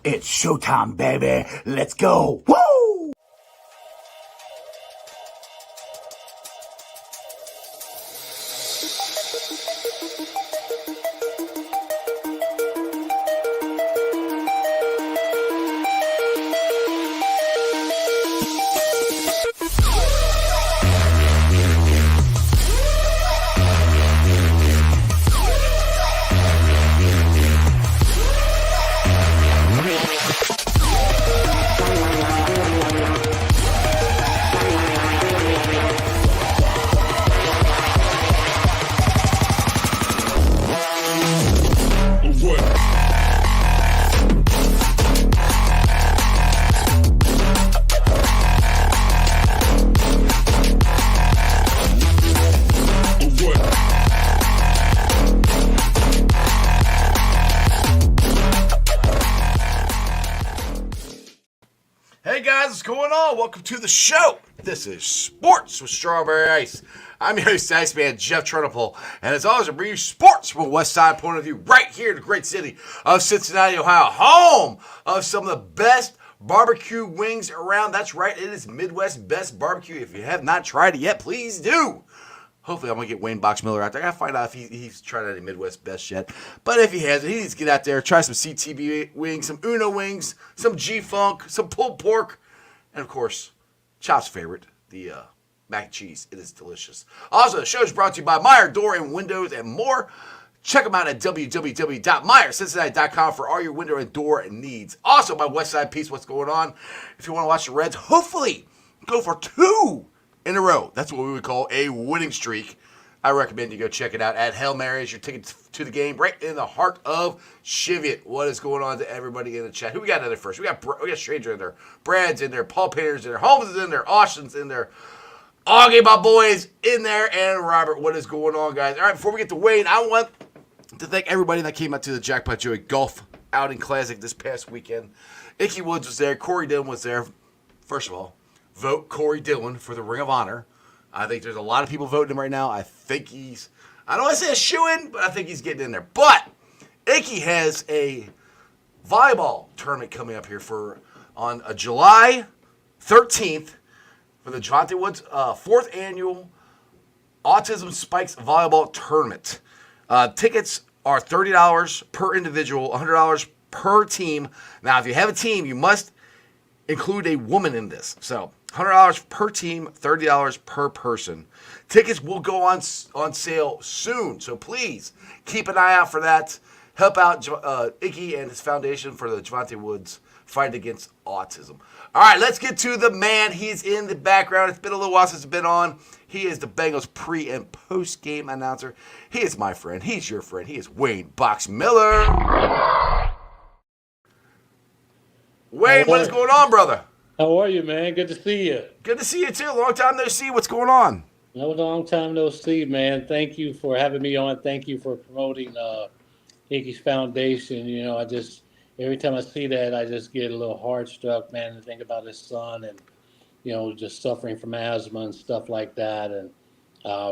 It's showtime, baby. Let's go. Woo! Hey guys, what's going on? Welcome to the show. This is Sports with Strawberry Ice. I'm your host, Iceman Jeff Trunipole, and as always, I bring you sports from a West Side point of view right here in the great city of Cincinnati, Ohio, home of some of the best barbecue wings around. That's right, it is Midwest Best Barbecue. If you have not tried it yet, please do. Hopefully, I'm going to get Wayne Boxmiller out there. I got to find out if he's tried any Midwest Best yet. But if he hasn't, he needs to get out there, try some CTB wings, some Uno wings, some G-Funk, some pulled pork, and, of course, Chop's favorite, the mac and cheese. It is delicious. Also, the show is brought to you by Meyer Door and Windows and more. Check them out at www.meyercincinnati.com for all your window and door needs. Also, my West Side piece, what's going on. If you want to watch the Reds, hopefully go for 2 in a row. That's what we would call a winning streak. I recommend you go check it out at Hail Mary as your ticket to the game right in the heart of Cheviot. What is going on to everybody in the chat? Who we got in there first? We got Stranger in there. Brad's in there. Paul Painter's in there. Holmes is in there. Austin's in there. Augie, my boys, in there. And Robert, what is going on, guys? All right, before we get to Wayne, I want to thank everybody that came out to the Jackpot Joey Golf Outing Classic this past weekend. Icky Woods was there. Corey Dillon was there. First of all, vote Corey Dillon for the Ring of Honor. I think there's a lot of people voting him right now. I think he's, I don't want to say a shoo-in, but I think he's getting in there. But Icky has a volleyball tournament coming up here on July 13th for the Javante Woods 4th annual Autism Spikes Volleyball Tournament. Tickets are $30 per individual, $100 per team. Now, if you have a team, you must include a woman in this. So $100 per team, $30 per person. Tickets will go on sale soon, so please keep an eye out for that. Help out Icky and his foundation for the Javante Woods fight against autism. All right, let's get to the man. He's in the background. It's been a little while since he's been on. He is the Bengals pre- and post-game announcer. He is my friend. He's your friend. He is Wayne Boxmiller. Wayne, what is going on, brother? How are you, man? Good to see you. Good to see you, too. Long time no see. What's going on? No long time no see, man. Thank you for having me on. Thank you for promoting Icky's Foundation. You know, every time I see that, I just get a little heart-struck, man, to think about his son and, you know, just suffering from asthma and stuff like that. And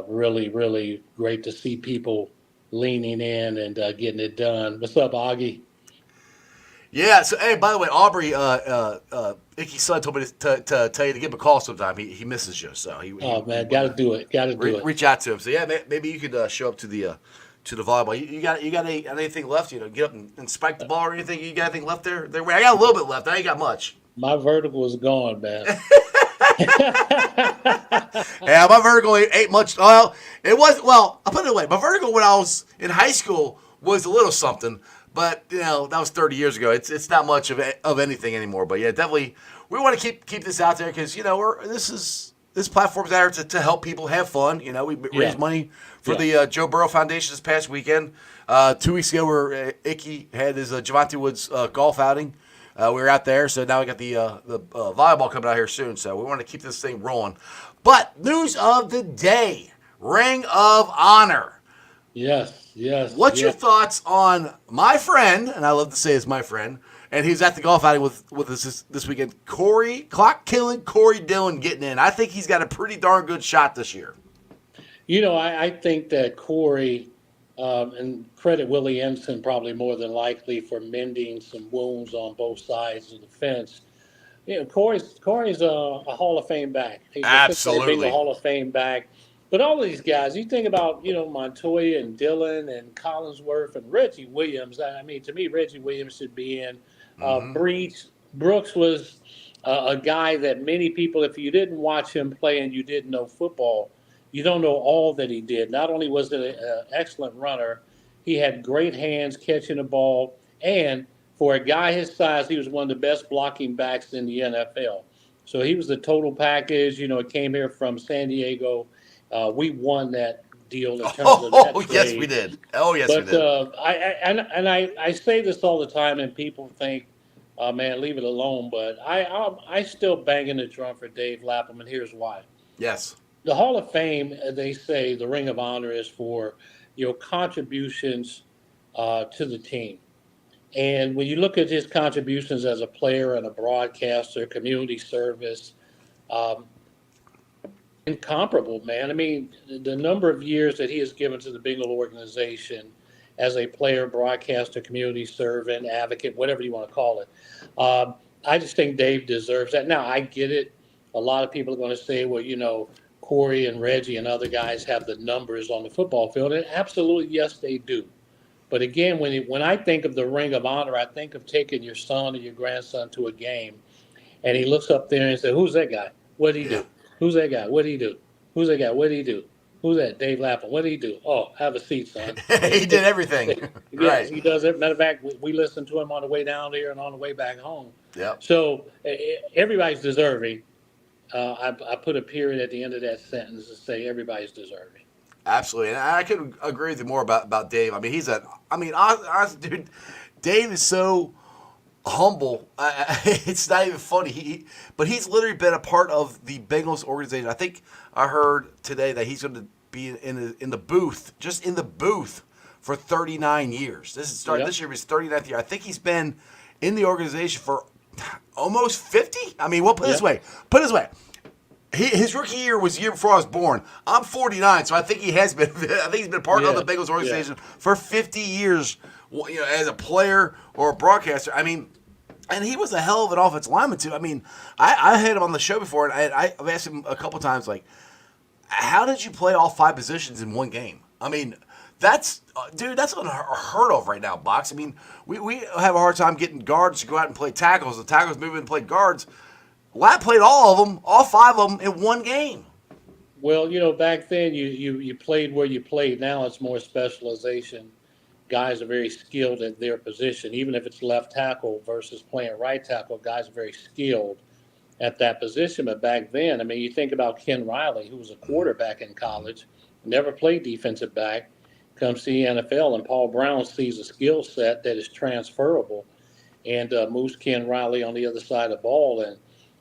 really, really great to see people leaning in and getting it done. What's up, Augie? Yeah, so, hey, by the way, Aubrey, Icky's son told me to tell you to give him a call sometime. He misses you, so man, got to do it. Got to do it. Reach out to him. So, yeah, maybe you could show up to the volleyball. You got anything left? You know, get up and spike the ball or anything? You got anything left there? I got a little bit left. I ain't got much. My vertical is gone, man. Yeah, my vertical ain't much. Well, I'll put it away. My vertical when I was in high school was a little something. But, you know, that was 30 years ago. It's not much of anything anymore. But, yeah, definitely we want to keep this out there because, you know, this platform's out there to help people have fun. You know, we raised money for the Joe Burrow Foundation this past weekend. 2 weeks ago where Icky had his Javante Woods golf outing. We were out there, so now we got the volleyball coming out here soon. So we want to keep this thing rolling. But news of the day, Ring of Honor. Yes. What's your thoughts on my friend, and I love to say it's my friend, and he's at the golf outing with us this weekend, clock-killing Corey Dillon getting in. I think he's got a pretty darn good shot this year. You know, I think that Corey and credit Willie Ensign probably more than likely for mending some wounds on both sides of the fence. You know, Corey's a Hall of Fame back. He's a Cincinnati Bengal Absolutely. Hall of Fame back. But all of these guys, you think about, Montoya and Dillon and Collinsworth and Reggie Williams. I mean, to me, Reggie Williams should be in. Hmm. Brooks was a guy that many people, if you didn't watch him play and you didn't know football, you don't know all that he did. Not only was it an excellent runner, he had great hands catching the ball, and for a guy his size, he was one of the best blocking backs in the NFL. So he was the total package. It came here from San Diego. We won that deal in terms of that Oh, yes, we trade. did. Oh, yes, we But did. I say this all the time, and people think, man, leave it alone. But I still banging the drum for Dave Lapham, and here's why. Yes. The Hall of Fame, they say, the Ring of Honor is for contributions to the team. And when you look at his contributions as a player and a broadcaster, community service, um, incomparable, man. I mean, the number of years that he has given to the Bengal organization as a player, broadcaster, community servant, advocate, whatever you want to call it. I just think Dave deserves that. Now, I get it. A lot of people are going to say, well, Corey and Reggie and other guys have the numbers on the football field. And absolutely, yes, they do. But again, when I think of the Ring of Honor, I think of taking your son or your grandson to a game, and he looks up there and says, "Who's that guy? What did he Yeah. do? Who's that guy? What did he do? Who's that guy? What did he do? Who's that? Dave Lapham. What did he do? Oh, have a seat, son." He did everything. Yes, Right. he does it. Matter of fact, we listened to him on the way down here and on the way back home. Yep. So everybody's deserving. I put a period at the end of that sentence to say everybody's deserving. Absolutely, and I could agree with you more about Dave. I mean, honestly, dude, Dave is so humble. It's not even funny. But he's literally been a part of the Bengals organization. I think I heard today that he's going to be in the booth, just in the booth, for 39 years. Yep. This year was 39th year. I think he's been in the organization for almost 50. I mean, put it this Yeah. way. Put it this way. His rookie year was the year before I was born. I'm 49, so I think he has been. I think he's been part of Yeah, the Bengals organization yeah. for 50 years. As a player or a broadcaster. I mean, and he was a hell of an offensive lineman too. I mean, I had him on the show before, and I've asked him a couple times, like, how did you play all 5 positions in one game? I mean, that's unheard of right now, Box. I mean, we have a hard time getting guards to go out and play tackles. The tackles move in and play guards. Lapp played all of them, all 5 of them in one game. Well, back then you played where you played. Now it's more specialization. Guys are very skilled at their position, even if it's left tackle versus playing right tackle. Guys are very skilled at that position. But back then, I mean, you think about Ken Riley, who was a quarterback in college, never played defensive back, comes to the NFL, and Paul Brown sees a skill set that is transferable and moves Ken Riley on the other side of the ball. And,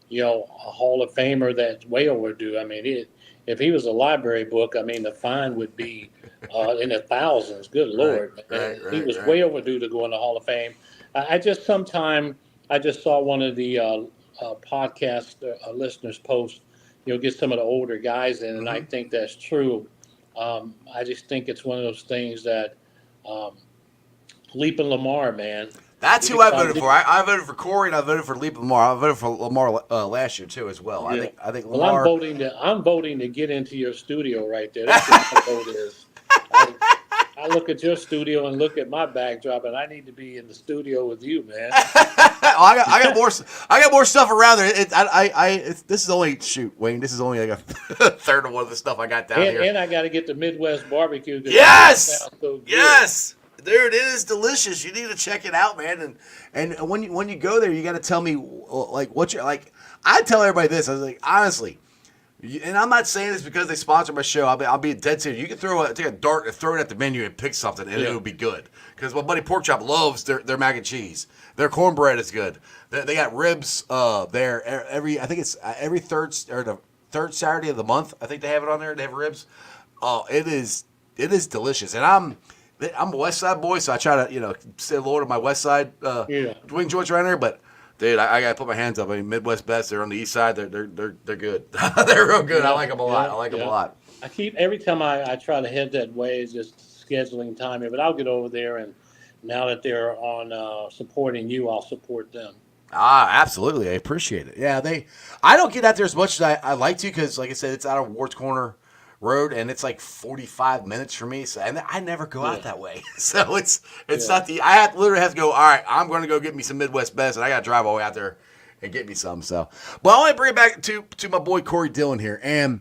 a Hall of Famer that's way overdue. I mean, if he was a library book, I mean, the fine would be in the thousands. Good Lord. Right, He was right. way overdue to go in the Hall of Fame. I just saw one of the podcast listeners post, get some of the older guys in, and I think that's true. I just think it's one of those things that Leap and Lamar, man. That's who I voted for. I voted for Corey, and I voted for Leap Lamar. I voted for Lamar last year too, as well. Yeah. I think Well, Lamar. I'm voting to get into your studio right there. That's what my vote is. I look at your studio and look at my backdrop, and I need to be in the studio with you, man. I got more. I got more stuff around there. This is only Wayne. This is only like a third of one of the stuff I got down here. And I got to get the Midwest barbecue. Yes, Sounds so good. yes, dude, it is delicious. You need to check it out, man. And when you go there, you got to tell me like what you're like. I tell everybody this. I was like, honestly. And I'm not saying this because they sponsor my show. I'll be dead serious. You can take a dart and throw it at the menu and pick something, and it would be good. Because my buddy Porkchop loves their mac and cheese. Their cornbread is good. They got ribs there I think it's every third Saturday of the month. I think they have it on there. They have ribs. Oh, it is delicious. And I'm a West Side boy, so I try to say hello to my West Side wing joints around there, but. Dude, I gotta put my hands up. I mean, Midwest best. They're on the east side. They're good. They're real good. I like them a lot. I like them a lot. Every time I try to head that way, it just scheduling time here, but I'll get over there. And now that they're on supporting you, I'll support them. Absolutely. I appreciate it. Yeah, I don't get out there as much as I like to because, like I said, it's out of Ward's Corner Road and it's like 45 minutes for me. So, and I never go out that way. So it's not I literally have to go, all right, I'm going to go get me some Midwest Best and I got to drive all the way out there and get me some. So, but I want to bring it back to my boy Corey Dillon here. And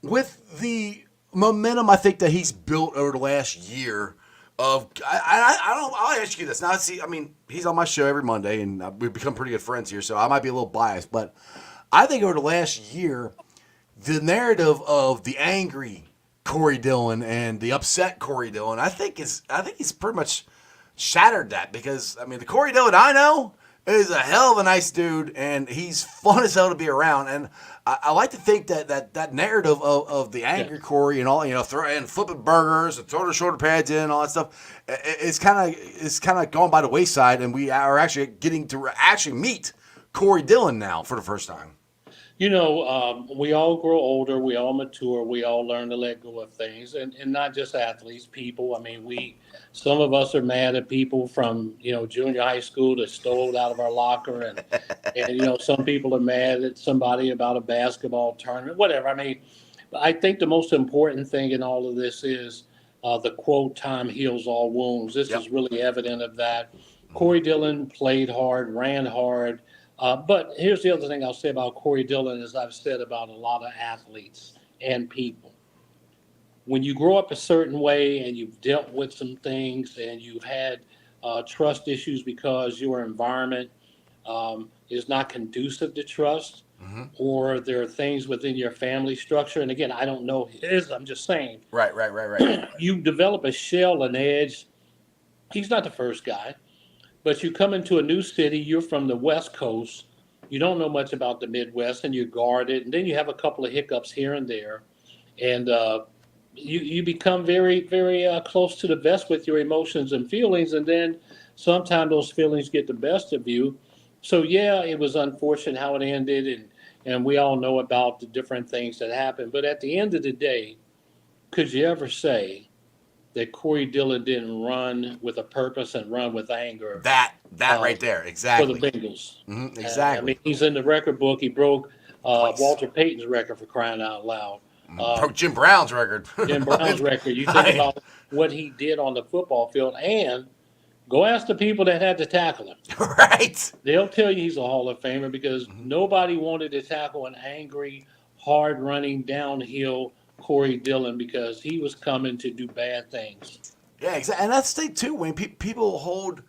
with the momentum I think that he's built over the last year, I'll ask you this. Now, see, I mean, he's on my show every Monday, and we've become pretty good friends here, so I might be a little biased. But I think over the last year, the narrative of the angry Corey Dillon and the upset Corey Dillon, I think he's pretty much shattered that because, I mean, the Corey Dillon I know is a hell of a nice dude, and he's fun as hell to be around. And I like to think that narrative of the angry Corey and all, and flipping burgers and throwing the shoulder pads in and all that stuff, it's kind of gone by the wayside, and we are actually getting to actually meet Corey Dillon now for the first time. We all grow older, we all mature, we all learn to let go of things, and not just athletes, people. I mean, some of us are mad at people from, junior high school that stole out of our locker, and some people are mad at somebody about a basketball tournament, whatever. I mean, I think the most important thing in all of this is the quote, time heals all wounds. This is really evident of that. Corey Dillon played hard, ran hard. But here's the other thing I'll say about Corey Dillon, as I've said about a lot of athletes and people. When you grow up a certain way and you've dealt with some things and you've had trust issues because your environment is not conducive to trust, or there are things within your family structure. And again, I don't know his, I'm just saying. Right. You develop a shell, an edge. He's not the first guy. But you come into a new city, you're from the West Coast, you don't know much about the Midwest, and you're guarded, and then you have a couple of hiccups here and there, and you become very, very close to the vest with your emotions and feelings, and then sometimes those feelings get the best of you. So, yeah, it was unfortunate how it ended, and we all know about the different things that happened. But at the end of the day, could you ever say that Corey Dillon didn't run with a purpose and run with anger? That right there, exactly. For the Bengals. Exactly. I mean, he's in the record book. He broke Walter Payton's record for crying out loud. Broke Jim Brown's record. Jim Brown's record. You think about what he did on the football field, and go ask the people that had to tackle him. Right. They'll tell you he's a Hall of Famer because nobody wanted to tackle an angry, hard-running, downhill Corey Dillon because he was coming to do bad things. Yeah, exactly. And that's the thing, too. When people hold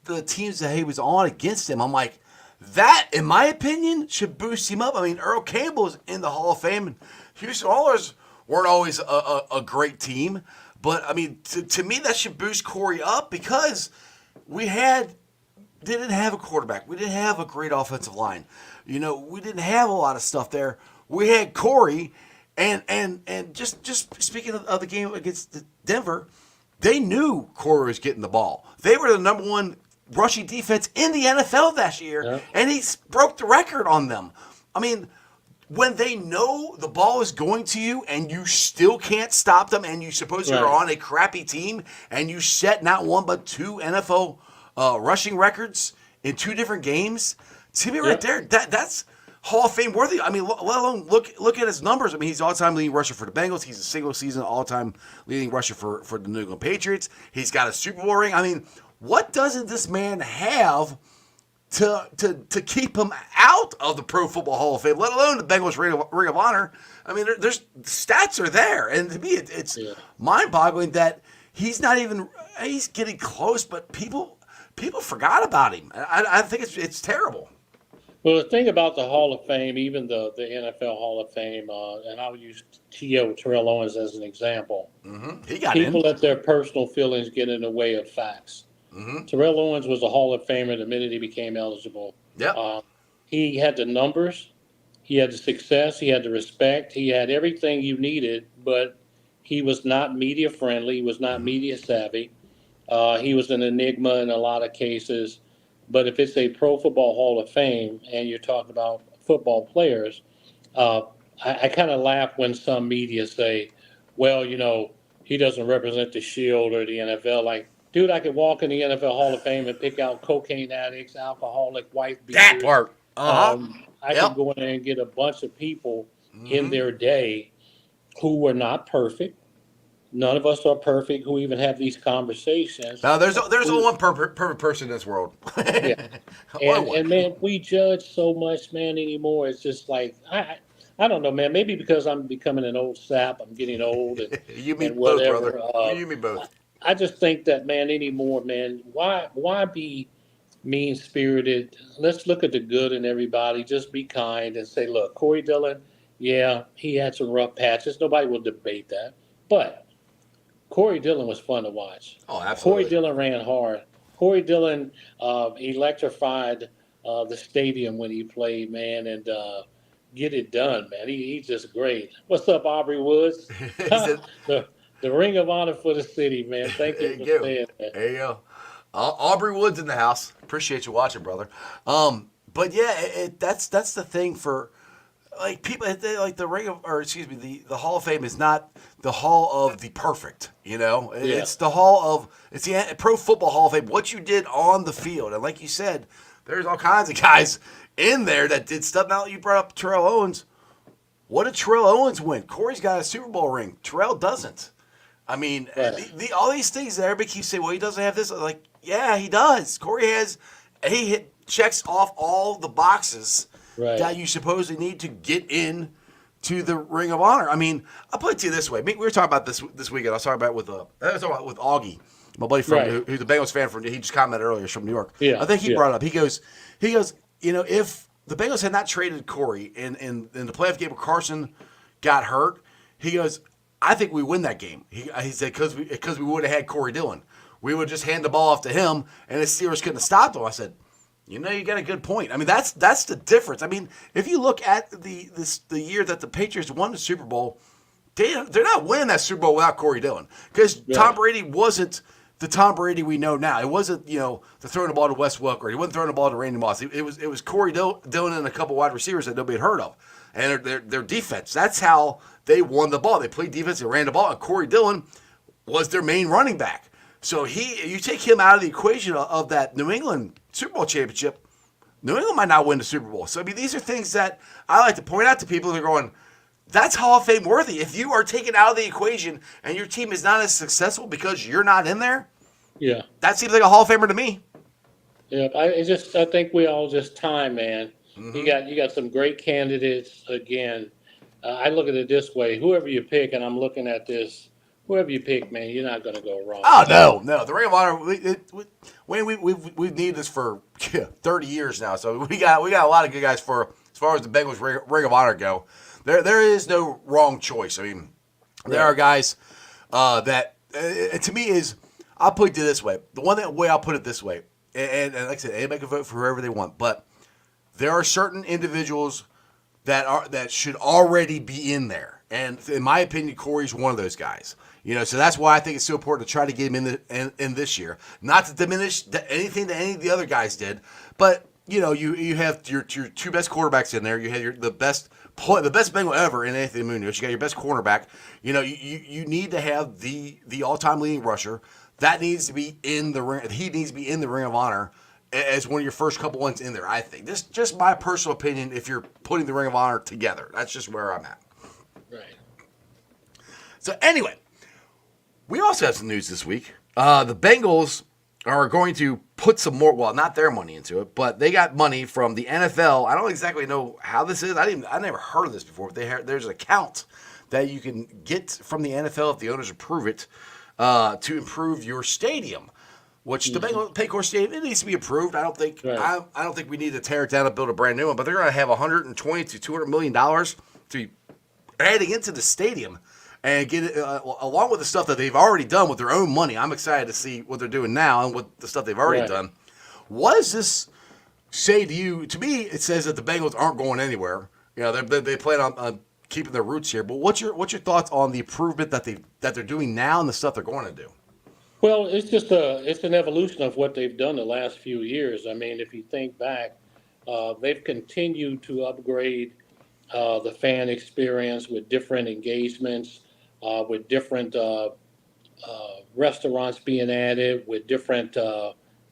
the teams that he was on against him, I'm like, that, in my opinion, should boost him up. I mean, Earl Campbell's in the Hall of Fame, and Houston Oilers weren't always a great team. But, I mean, to me, that should boost Corey up because we didn't have a quarterback. We didn't have a great offensive line. We didn't have a lot of stuff there. We had Corey. And just speaking of the game against Denver, they knew Corey was getting the ball. They were the number one rushing defense in the NFL that year, and he broke the record on them. I mean, when they know the ball is going to you and you still can't stop them, and you suppose you're on a crappy team, and you set not one but two NFL rushing records in two different games, to me right there, that's Hall of Fame worthy. I mean, let alone look at his numbers. I mean, he's all-time leading rusher for the Bengals. He's a single-season all-time leading rusher for the New England Patriots. He's got a Super Bowl ring. I mean, what doesn't this man have to keep him out of the Pro Football Hall of Fame, let alone the Bengals Ring of Honor? I mean, there's stats are there, and to me, it's mind-boggling that he's getting close, but people forgot about him. I think it's terrible. Well, the thing about the Hall of Fame, even the NFL Hall of Fame, and I'll use Terrell Owens as an example. He got People in. let their personal feelings get in the way of facts. Terrell Owens was a Hall of Famer the minute he became eligible. He had the numbers, he had the success, he had the respect, he had everything you needed, but he was not media friendly, he was not media savvy. He was an enigma in a lot of cases. But if it's a Pro Football Hall of Fame and you're talking about football players, I kind of laugh when some media say, well, he doesn't represent the Shield or the NFL. Like, dude, I could walk in the NFL Hall of Fame and pick out cocaine addicts, alcoholic wife That beaters. part. Uh huh. I could Yep. go in there and get a bunch of people in Mm-hmm. their day who were not perfect. None of us are perfect who even have these conversations. Now there's only Who, one perfect person in this world. yeah. Only And one. man, we judge so much, man, anymore. It's just like I don't know, man. Maybe because I'm becoming an old sap, I'm getting old You me and both, brother. whatever. You me I, both. I just think that, man, anymore, man. Why be mean spirited? Let's look at the good in everybody. Just be kind and say, look, Corey Dillon, yeah, he had some rough patches. Nobody will debate that, but Corey Dillon was fun to watch. Oh, Corey absolutely. Dillon ran hard. Corey Dillon electrified the stadium when he played, man, and get it done, man. He's just great. What's up, Aubrey Woods? He said, the the Ring of Honor for the city, man. Thank "There you you for go. saying that. There you go." Aubrey Woods in the house. Appreciate you watching, brother. But yeah, that's the thing for like people like the ring of, or excuse me, the Hall of Fame is not the Hall of the perfect. You know, Yeah, it's the Hall of it's the Pro Football Hall of Fame. What you did on the field, and like you said, there's all kinds of guys in there that did stuff. Now you brought up Terrell Owens. What did Terrell Owens win? Corey's got a Super Bowl ring. Terrell doesn't. I mean, right, all these things that everybody keeps saying, well, he doesn't have this. Like, yeah, he does. Corey has, checks off all the boxes right. that you supposedly need to get in to the Ring of Honor. I mean, I'll put it to you this way. We were talking about this weekend. I was talking about with Augie, my buddy from Right. who's a Bengals fan from. He just commented earlier. He's from New York. Yeah, I think he yeah, brought it up. He goes. You know, if the Bengals had not traded Corey in the playoff game where Carson got hurt, he goes, I think we win that game. He said because we would have had Corey Dillon, we would just hand the ball off to him, and the Steelers couldn't have stopped him. I said, you know, you got a good point. I mean, that's the difference. I mean, if you look at the year that the Patriots won the Super Bowl, they're not winning that Super Bowl without Corey Dillon because Tom right. Brady wasn't the Tom Brady we know now. It wasn't, the throwing the ball to Wes Welker. He wasn't throwing the ball to Randy Moss. It was Corey Dillon and a couple wide receivers that nobody had heard of. And their defense. That's how they won the ball. They played defense, they ran the ball, and Corey Dillon was their main running back. So you take him out of the equation of that New England Super Bowl championship, New England might not win the Super Bowl. So, I mean, these are things that I like to point out to people. They're going, that's Hall of Fame worthy. If you are taken out of the equation and your team is not as successful because you're not in there, Yeah, that seems like a Hall of Famer to me. yeah. I think we all just time, man. You got some great candidates again. I look at it this way: whoever you pick, and I'm looking at this, whoever you pick, man, you're not going to go wrong. Oh no! The Ring of Honor. We've needed this for 30 years now. So we got a lot of good guys for as far as the Bengals Ring of Honor go. There is no wrong choice. I mean, there are guys that to me is. I'll put it this way. Way I'll put it this way, and like I said, anybody can vote for whoever they want, but there are certain individuals that should already be in there, and in my opinion, Corey's one of those guys. So that's why I think it's so important to try to get him in this year. Not to diminish anything that any of the other guys did, but you have your two best quarterbacks in there. You have the best Bengal ever in Anthony Munoz. You got your best cornerback. You need to have the all-time leading rusher. That needs to be in the ring. He needs to be in the Ring of Honor as one of your first couple ones in there, I think. This is just my personal opinion if you're putting the Ring of Honor together. That's just where I'm at. Right. So anyway, we also have some news this week. The Bengals are going to put some more, well, not their money into it, but they got money from the NFL. I don't exactly know how this is. I never heard of this before. But there's an account that you can get from the NFL if the owners approve it to improve your stadium. Which the Bengals Paycor Stadium, it needs to be improved. I don't think Right. I don't think we need to tear it down and build a brand new one. But they're going to have $120 to $200 million to be adding into the stadium and get it along with the stuff that they've already done with their own money. I'm excited to see what they're doing now and what the stuff they've already done. What does this say to you? To me, it says that the Bengals aren't going anywhere. They plan on keeping their roots here. But what's your thoughts on the improvement that they're doing now and the stuff they're going to do? Well, it's an evolution of what they've done the last few years. I mean, if you think back, they've continued to upgrade the fan experience with different engagements, with different restaurants being added, with different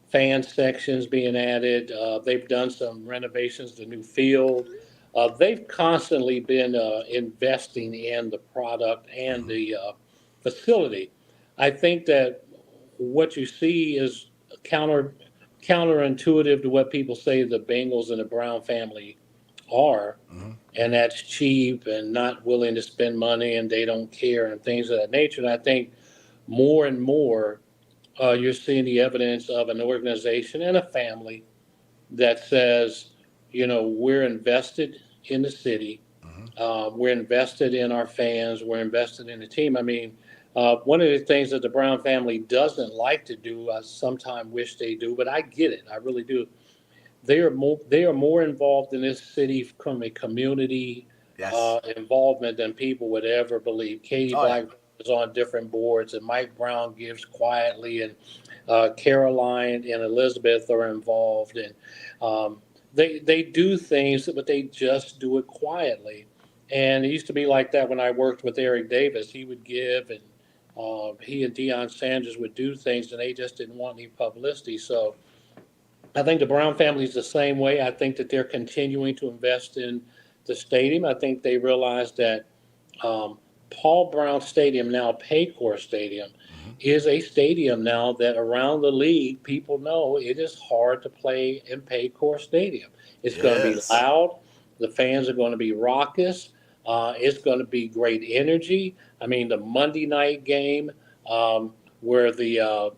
fan sections being added. They've done some renovations, the new field. They've constantly been investing in the product and Mm-hmm. the facility. I think that what you see is counter counterintuitive to what people say the Bengals and the Brown family are, Mm-hmm. and that's cheap and not willing to spend money and they don't care and things of that nature. And I think more and more you're seeing the evidence of an organization and a family that says, we're invested in the city, Mm-hmm. we're invested in our fans, we're invested in the team. I mean, one of the things that the Brown family doesn't like to do, I sometimes wish they do, but I get it, I really do. They are more involved in this city from a community Yes. involvement than people would ever believe. Katie Oh yeah. Black is on different boards, and Mike Brown gives quietly, and Caroline and Elizabeth are involved, and they do things, but they just do it quietly. And it used to be like that when I worked with Eric Davis. He would give, and he and Deion Sanders would do things, and they just didn't want any publicity. So I think the Brown family is the same way. I think that they're continuing to invest in the stadium. I think they realize that um, Paul Brown Stadium, now Paycor Stadium, Mm-hmm. is a stadium now that around the league people know it is hard to play in Paycor Stadium. It's going to be Yes. loud. The fans are going to be raucous. It's going to be great energy. I mean, the Monday night game. Where the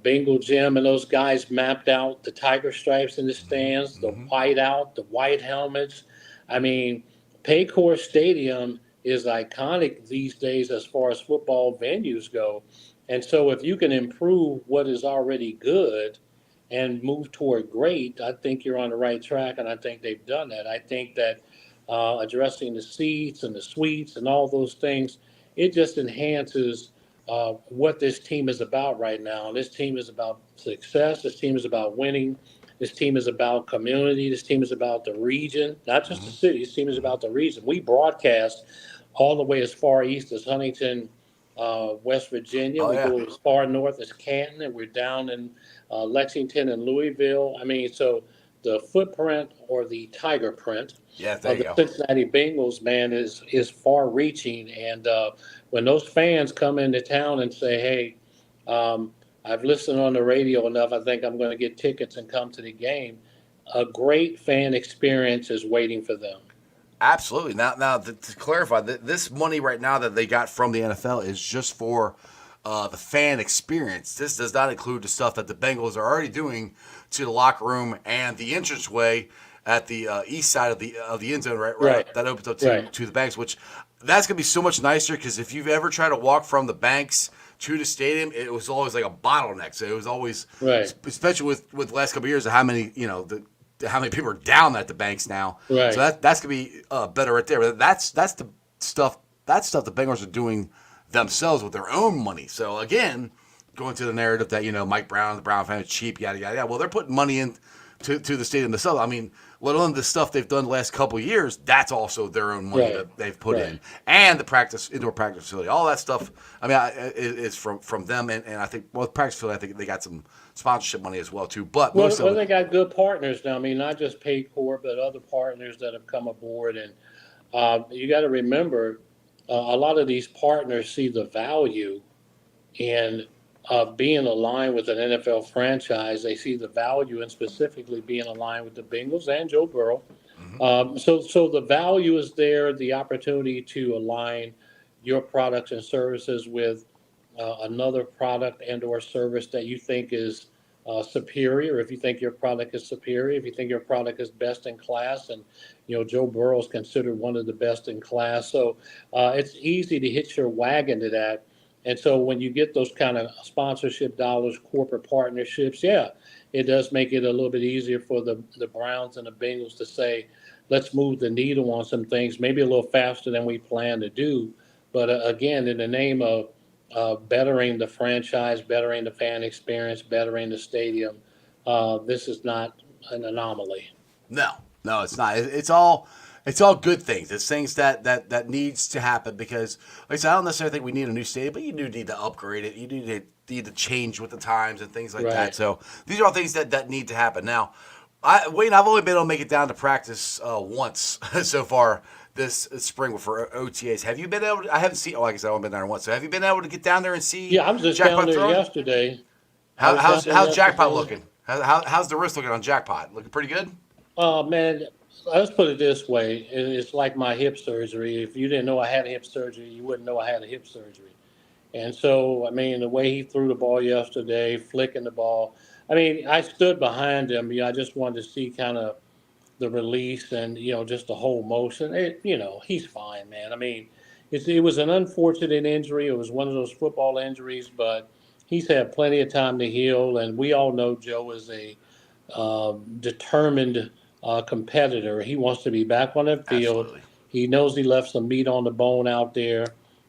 Bengal Jim and those guys mapped out the tiger stripes in the stands, the Mm-hmm. white out, the white helmets. I mean, Paycor Stadium is iconic these days as far as football venues go. And so if you can improve what is already good and move toward great, I think you're on the right track, and I think they've done that. I think that addressing the seats and the suites and all those things, it just enhances what this team is about right now. This team is about success. This team is about winning. This team is about community. This team is about the region, not just Mm-hmm. the city. This team is Mm-hmm. about the region. We broadcast all the way as far east as Huntington, West Virginia. Oh We yeah. go as far north as Canton, and we're down in Lexington and Louisville. I mean, so the footprint or the tiger print Yeah. There of you the go. Cincinnati Bengals, man, is far reaching. And when those fans come into town and say, "Hey, I've listened on the radio enough. I think I'm going to get tickets and come to the game," a great fan experience is waiting for them. Absolutely. Now to clarify, this money right now that they got from the NFL is just for the fan experience. This does not include the stuff that the Bengals are already doing to the locker room and the entranceway at the east side of the end zone, right Right, that opens up right, to the banks. Which that's gonna be so much nicer because if you've ever tried to walk from the banks to the stadium, it was always like a bottleneck. So it was always, right, especially with the last couple of years, of how many how many people are down at the banks now. So right. that's gonna be better right there. But that's the stuff the Bengals are doing themselves with their own money. So again, going to the narrative that Mike Brown, the Brown family, cheap, yada yada yada. Well, they're putting money in to the stadium themselves. I mean, let alone the stuff they've done the last couple of years. That's also their own money Right. that they've put Right. in, and the indoor practice facility, all that stuff. I mean, is from them, and I think practice facility. I think they got some sponsorship money as well too. But most of Well, it, they got good partners now. I mean, not just Paycor, but other partners that have come aboard. And you got to remember, a lot of these partners see the value in being aligned with an NFL franchise. They see the value in specifically being aligned with the Bengals and Joe Burrow. hmm So the value is there, the opportunity to align your products and services with another product and or service that you think is superior. If you think your product is superior, if you think your product is best in class, and Joe Burrow is considered one of the best in class, so it's easy to hitch your wagon to that. And so when you get those kind of sponsorship dollars, corporate partnerships, yeah, it does make it a little bit easier for the Browns and the Bengals to say, let's move the needle on some things, maybe a little faster than we plan to do. But again, in the name of bettering the franchise, bettering the fan experience, bettering the stadium, this is not an anomaly. no, it's not. It's all. It's all good things. It's things that needs to happen because, like I said, I don't necessarily think we need a new stadium, but you do need to upgrade it. You need to change with the times and things like that. Right. So these are all things that need to happen. Now, Wayne, I've only been able to make it down to practice once so far this spring for OTAs. Have you been able to, I haven't seen, like I said, I've only been there once. So have you been able to get down there and see Yeah, I was just down Jackpot there throwing? yesterday. I was down there How's Jackpot yesterday. looking? How's the wrist looking on Jackpot? Looking pretty good? Man, let's put it this way. It's like my hip surgery. If you didn't know I had a hip surgery, you wouldn't know I had a hip surgery. And so, I mean, the way he threw the ball yesterday, flicking the ball, I mean, I stood behind him. I just wanted to see kind of the release and, just the whole motion. He's fine, man. I mean, it was an unfortunate injury. It was one of those football injuries, but he's had plenty of time to heal. And we all know Joe is a determined competitor. He wants to be back on the field. Absolutely. He knows he left some meat on the bone out there,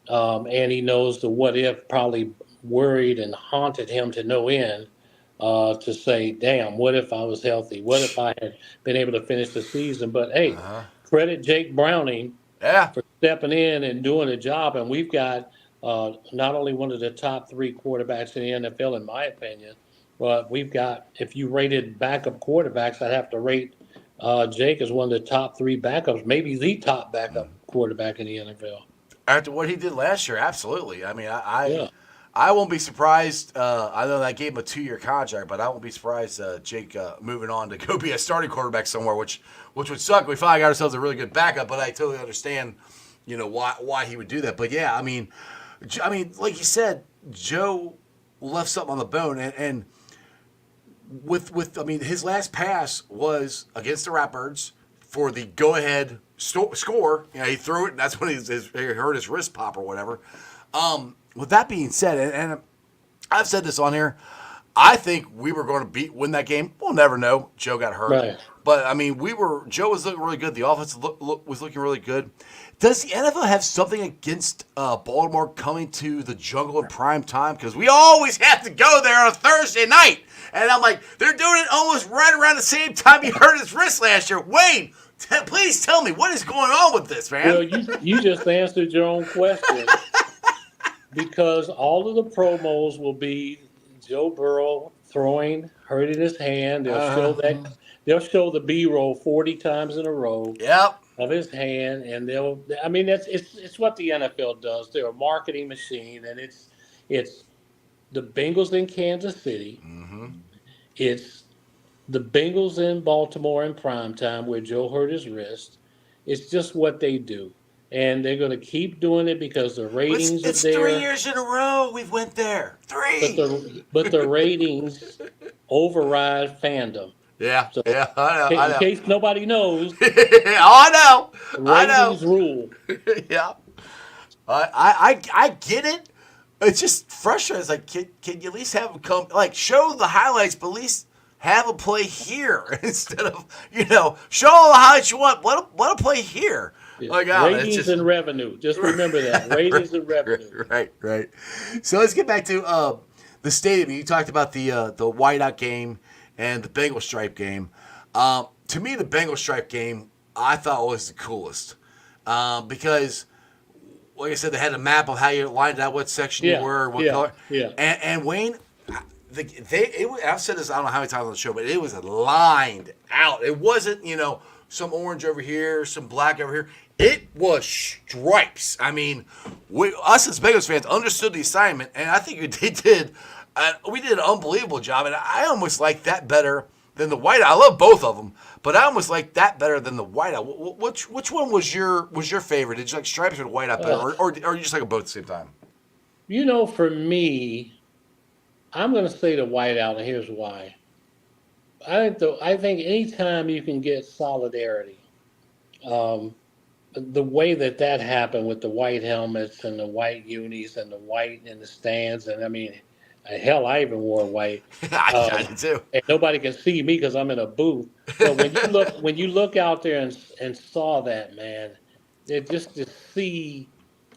and he knows the what if probably worried and haunted him to no end. To say, damn, what if I was healthy? What if I had been able to finish the season? But Uh hey, huh. credit Jake Browning Yeah. for stepping in and doing the job. And we've got not only one of the top three quarterbacks in the NFL, in my opinion, but we've got, if you rated backup quarterbacks, I'd have to rate Jake as one of the top three backups, maybe the top backup quarterback in the NFL. After what he did last year, absolutely. I mean, Yeah. I won't be surprised. I know that gave him a 2-year contract, but I won't be surprised Jake moving on to go be a starting quarterback somewhere, which would suck. We finally got ourselves a really good backup, but I totally understand, why he would do that. But yeah, I mean, like you said, Joe left something on the bone, and with I mean, his last pass was against the Ratbirds for the go-ahead score. He threw it, and that's when he hurt his wrist pop or whatever. With that being said, and I've said this on here, I think we were going to win that game. We'll never know. Joe got hurt, Right. but I mean, Joe was looking really good. The offense was looking really good. Does the NFL have something against Baltimore coming to the jungle in prime time? Because we always have to go there on a Thursday night, and I'm like, they're doing it almost right around the same time he hurt his wrist last year. Wayne, please tell me what is going on with this, man. Well, you just answered your own question because all of the promos will be Joe Burrow hurting his hand. They'll show the B-roll 40 times in a row Yep. of his hand, and I mean, it's what the NFL does. They're a marketing machine, and it's the Bengals in Kansas City. Mm-hmm. It's the Bengals in Baltimore in prime time where Joe hurt his wrist. It's just what they do. And they're going to keep doing it because the But ratings are it's 3 there. years in a row we've went there. But 3. the ratings override fandom. Yeah. So Yeah. I in know. case nobody knows, Oh, I know. I know. ratings rule. Yeah. I get it. It's just frustrating. It's like, can you at least have them come, like, show the highlights, but at least have a play here instead of, show all the highlights you want. Let them play here. Like, Ratings it's just, and revenue. Just remember that. Ratings and revenue. Right. So let's get back to the stadium. You talked about the whiteout game and the Bengal stripe game. To me, the Bengal stripe game I thought was the coolest because, like I said, they had a map of how you lined out what section you were, what color. Yeah. And Wayne, I've said this I don't know how many times on the show, but it was lined out. It wasn't some orange over here, some black over here. It was stripes. I mean, us as Bengals fans understood the assignment, and I think they did. We did an unbelievable job, and I almost like that better than the whiteout. I love both of them, but I almost like that better than the whiteout. Which one was your favorite? Did you like stripes or the whiteout better, or you just like them both at the same time? For me, I'm going to say the whiteout, and here's why. I think anytime you can get solidarity, the way that happened with the white helmets and the white unis and the white in the stands, and I mean, hell, I even wore white. I did too. And nobody can see me because I'm in a booth. But when you look out there and saw that, man, it just the sea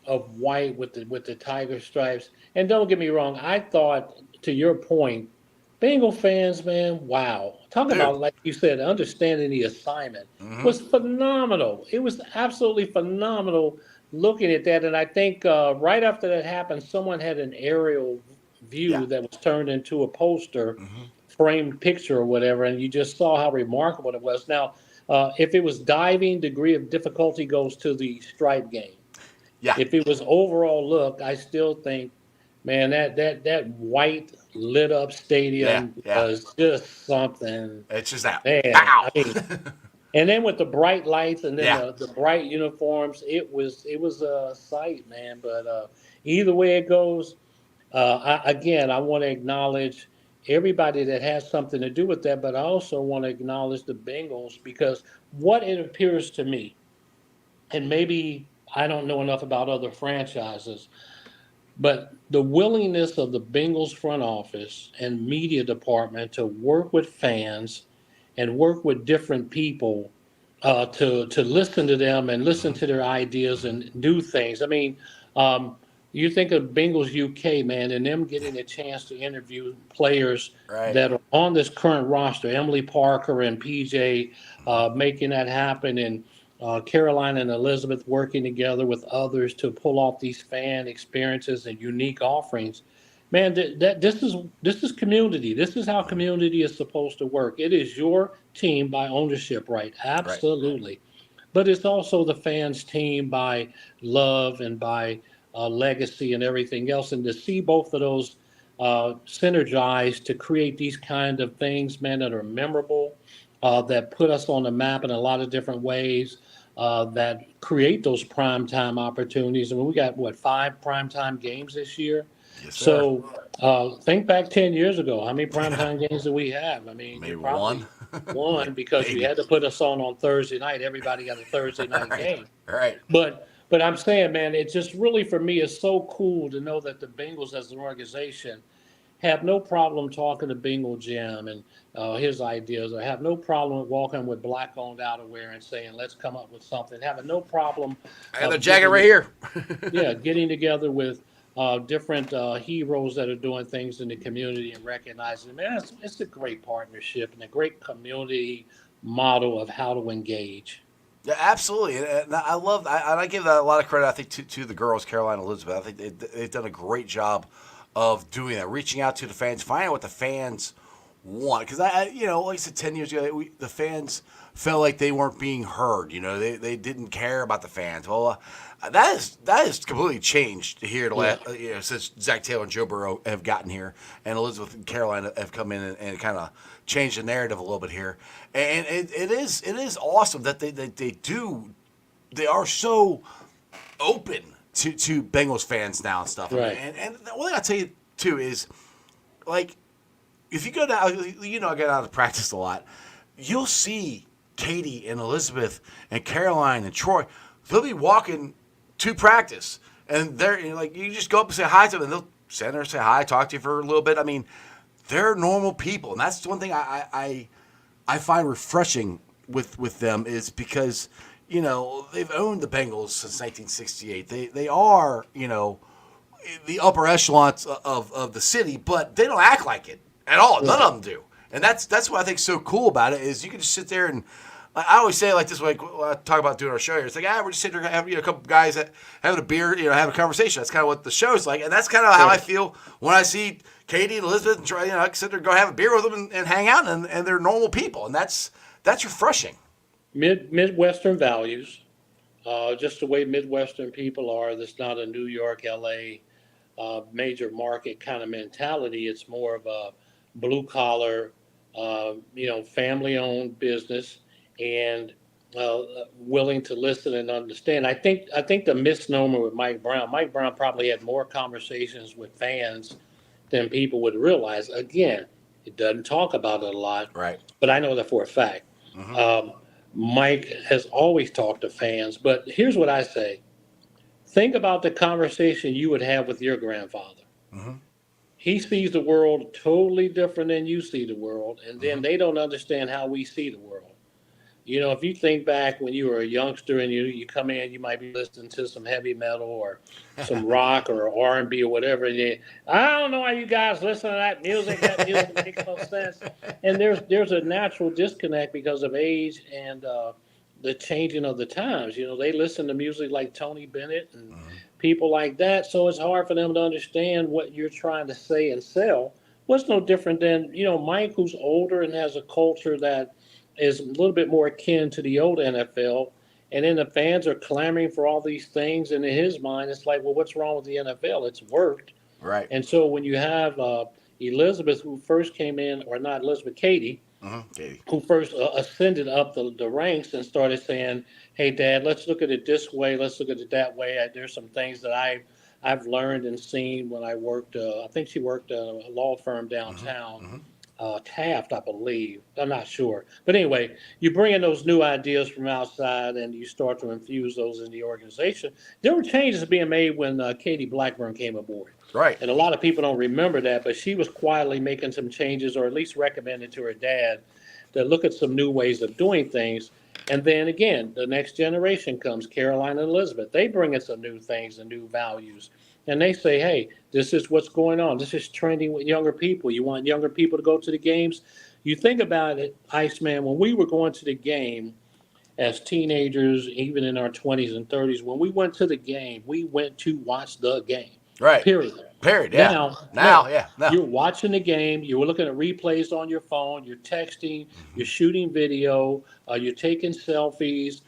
of white with the tiger stripes. And don't get me wrong, I thought, to your point, Bengal fans, man, wow, talk Dude. about, like you said, understanding the assignment Hmm. was phenomenal. It was absolutely phenomenal looking at that. And I think right after that happened, someone had an aerial Yeah. view that was turned into a poster, Hmm. framed picture or whatever, and you just saw how remarkable it was. Now, if it was diving, degree of difficulty goes to the stripe game. Yeah. If it was overall look, I still think, man, that white lit up Yeah. stadium Yeah. was just something. It's just that. Man, Pow. I mean, and then with the bright lights and then Yeah. the bright uniforms, it was a sight, man. But either way it goes, I want to acknowledge everybody that has something to do with that, but I also want to acknowledge the Bengals because what it appears to me, and maybe I don't know enough about other franchises, but the willingness of the Bengals front office and media department to work with fans and work with different people to listen to them and listen Hmm. to their ideas Hmm. and do things. I mean, you think of Bengals UK, man, and them getting a chance to interview players Right. that are on this current roster, Emily Parker and PJ, Hmm. making that happen, and Caroline and Elizabeth working together with others to pull off these fan experiences and unique offerings. Man, this is community. This is how Hmm. community is supposed to work. It is your team by ownership, right? Right. Absolutely, but it's also the fans' team by love and by legacy and everything else. And to see both of those synergize to create these kind of things, man, that are memorable, that put us on the map in a lot of different ways, that create those primetime opportunities. I mean, we got what, 5 primetime games this year? Yes, sir. So think back 10 years ago. How many primetime games do we have? I mean, Maybe you're one. probably one because you Maybe. had to put us on Thursday night. Everybody got a Thursday night Right. game. Right. But I'm saying, man, it just really for me is so cool to know that the Bengals as an organization have no problem talking to Bengal Jim and his ideas. I have no problem with walking with black-owned outerwear and saying, let's come up with something. Having no problem And the of jacket right getting, here. yeah, getting together with different heroes that are doing things in the community and recognizing them. Man, it's a great partnership and a great community model of how to engage. Yeah, absolutely, and I love. And I give that a lot of credit. I think to the girls, Caroline and Elizabeth. I think they've done a great job of doing that, reaching out to the fans, finding out what the fans want. Because like I said, 10 years ago, the fans felt like they weren't being heard. They didn't care about the fans. Well, that has completely changed here the Yeah, last since Zach Taylor and Joe Burrow have gotten here, and Elizabeth and Caroline have come in and kind of changed the narrative a little bit here. And it is awesome that they are so open to Bengals fans now and stuff. I mean, right. and the one thing I tell you too is like if you go down, I get out of practice a lot. You'll see Katie and Elizabeth and Caroline and Troy. They'll be walking to practice, and they're like you just go up and say hi to them, and they'll stand there and say hi, talk to you for a little bit. I mean, they're normal people, and that's one thing I find refreshing with them is because they've owned the Bengals since 1968. They are the upper echelons of the city, but they don't act like it at all. None Right. of them do, and that's what I think is so cool about it is you can just sit there and. I always say it like this when I talk about doing our show here. It's like, we're just sitting there having a couple guys having a beer, having a conversation. That's kind of what the show's like, and that's kind of how I Right. feel when I see Katie and Elizabeth and Troy. I can sit there and go have a beer with them and hang out, and they're normal people, and that's refreshing. Midwestern values, just the way Midwestern people are. That's not a New York, LA, major market kind of mentality. It's more of a blue collar, family owned business, and willing to listen and understand. I think the misnomer with Mike Brown. Mike Brown probably had more conversations with fans than people would realize. Again, it doesn't talk about it a lot, Right. but I know that for a fact. Mm-hmm. Um, Mike has always talked to fans, but here's what I say. Think about the conversation you would have with your grandfather. Mm-hmm. He sees the world totally different than you see the world, and then Mm-hmm. they don't understand how we see the world. if you think back when you were a youngster and you come in, you might be listening to some heavy metal or some rock or R&B or whatever. And I don't know why you guys listen to that music. That music makes no sense. And there's a natural disconnect because of age and the changing of the times. They listen to music like Tony Bennett and people like that. So it's hard for them to understand what you're trying to say and sell. What's no different than, Mike, who's older and has a culture that is a little bit more akin to the old NFL. And then the fans are clamoring for all these things. And in his mind, it's like, well, what's wrong with the NFL? It's worked. Right. And so when you have Elizabeth, who first came in, or not Elizabeth, Katie, Katie. who first ascended up the ranks and started saying, hey, Dad, let's look at it this way. Let's look at it that way. There's some things that I've learned and seen when I worked. I think she worked at a law firm downtown, Taft, I believe. I'm not sure. But anyway, you bring in those new ideas from outside and you start to infuse those in the organization. There were changes being made when Katie Blackburn came aboard. Right. And a lot of people don't remember that, but she was quietly making some changes, or at least recommended to her dad to look at some new ways of doing things. And then again, the next generation comes, Caroline and Elizabeth. They bring in some new things and new values. And they say, hey, this is what's going on. This is trending with younger people. You want younger people to go to the games? You think about it, Iceman, when we were going to the game as teenagers, even in our 20s and 30s, when we went to the game, we went to watch the game. Right. Period. Period. Yeah. Now, Now, no, yeah. No. you're watching the game. You're looking at replays on your phone. You're texting. You're shooting video. You're taking selfies.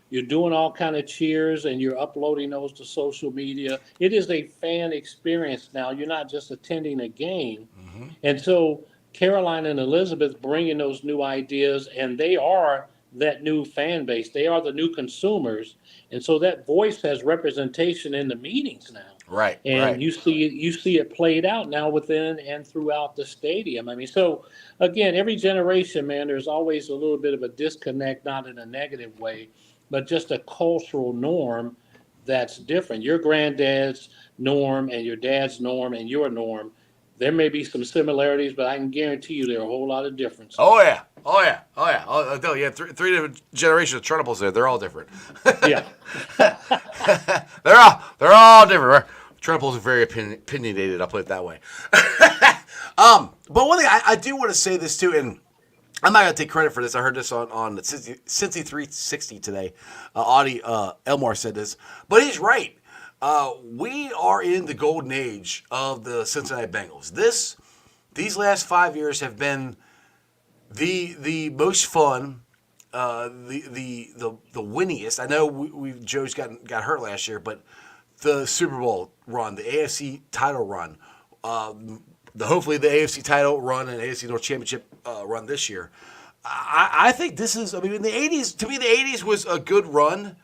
You're doing all kind of cheers, and you're uploading those to social media. It is a fan experience now. You're not just attending a game. And so Caroline and Elizabeth bringing those new ideas, and they are that new fan base. They are the new consumers, and so that voice has representation in the meetings now. Right. And Right. you see it played out now within and throughout the stadium. I mean, so again, every generation, man, there's always a little bit of a disconnect, not in a negative way, but just a cultural norm that's different. Your granddad's norm and your dad's norm and your norm, there may be some similarities, but I can guarantee you there are a whole lot of differences. Oh yeah. Oh yeah. Oh yeah. I'll tell you, yeah, three different generations of Truntables there. They're all different. Yeah. they're all different. Truntables are very opinionated. I'll put it that way. But one thing I do want to say this too, and I'm not gonna take credit for this. I heard this on Cincy 360 today. Audie Elmore said this, but he's right. We are in the golden age of the Cincinnati Bengals. These last 5 years have been the most fun, the winningest. I know Joe's got hurt last year, but the Super Bowl run, the AFC title run, hopefully the AFC title run and AFC North Championship run this year. I think this is. I mean, in the '80s, to me, the '80s was a good run.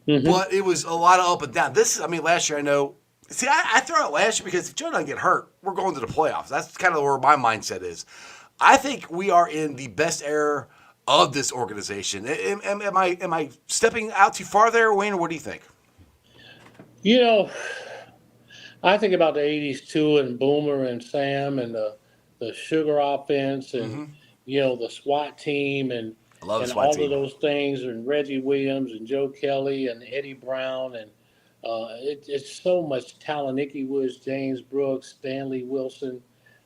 But it was a lot of up and down. Last year I know. See, I throw out last year because if Joe doesn't get hurt, we're going to the playoffs. That's kind of where my mindset is. I think we are in the best era of this organization. Am I stepping out too far there, Wayne, or what do you think? I think about the '80s too, and Boomer and Sam and the Sugar offense, and the SWAT team, and I love the and SWAT all team. of those things, and Reggie Williams and Joe Kelly and Eddie Brown, and it's so much talent. Nicky Woods, James Brooks, Stanley Wilson,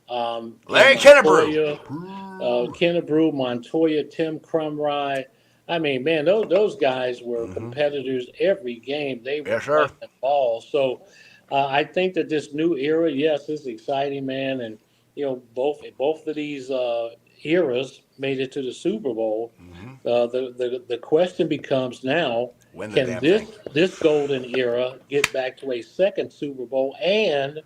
Larry Montoya, Kennebrew. Kennebrew, Montoya, Tim Crumry. I mean, man, those guys were competitors every game. They were Yes, sir. playing ball. So I think that this new era, yes, it's exciting, man, and both of these eras made it to the Super Bowl. The question becomes now: Win the can damn this thing. this golden era get back to a second Super Bowl and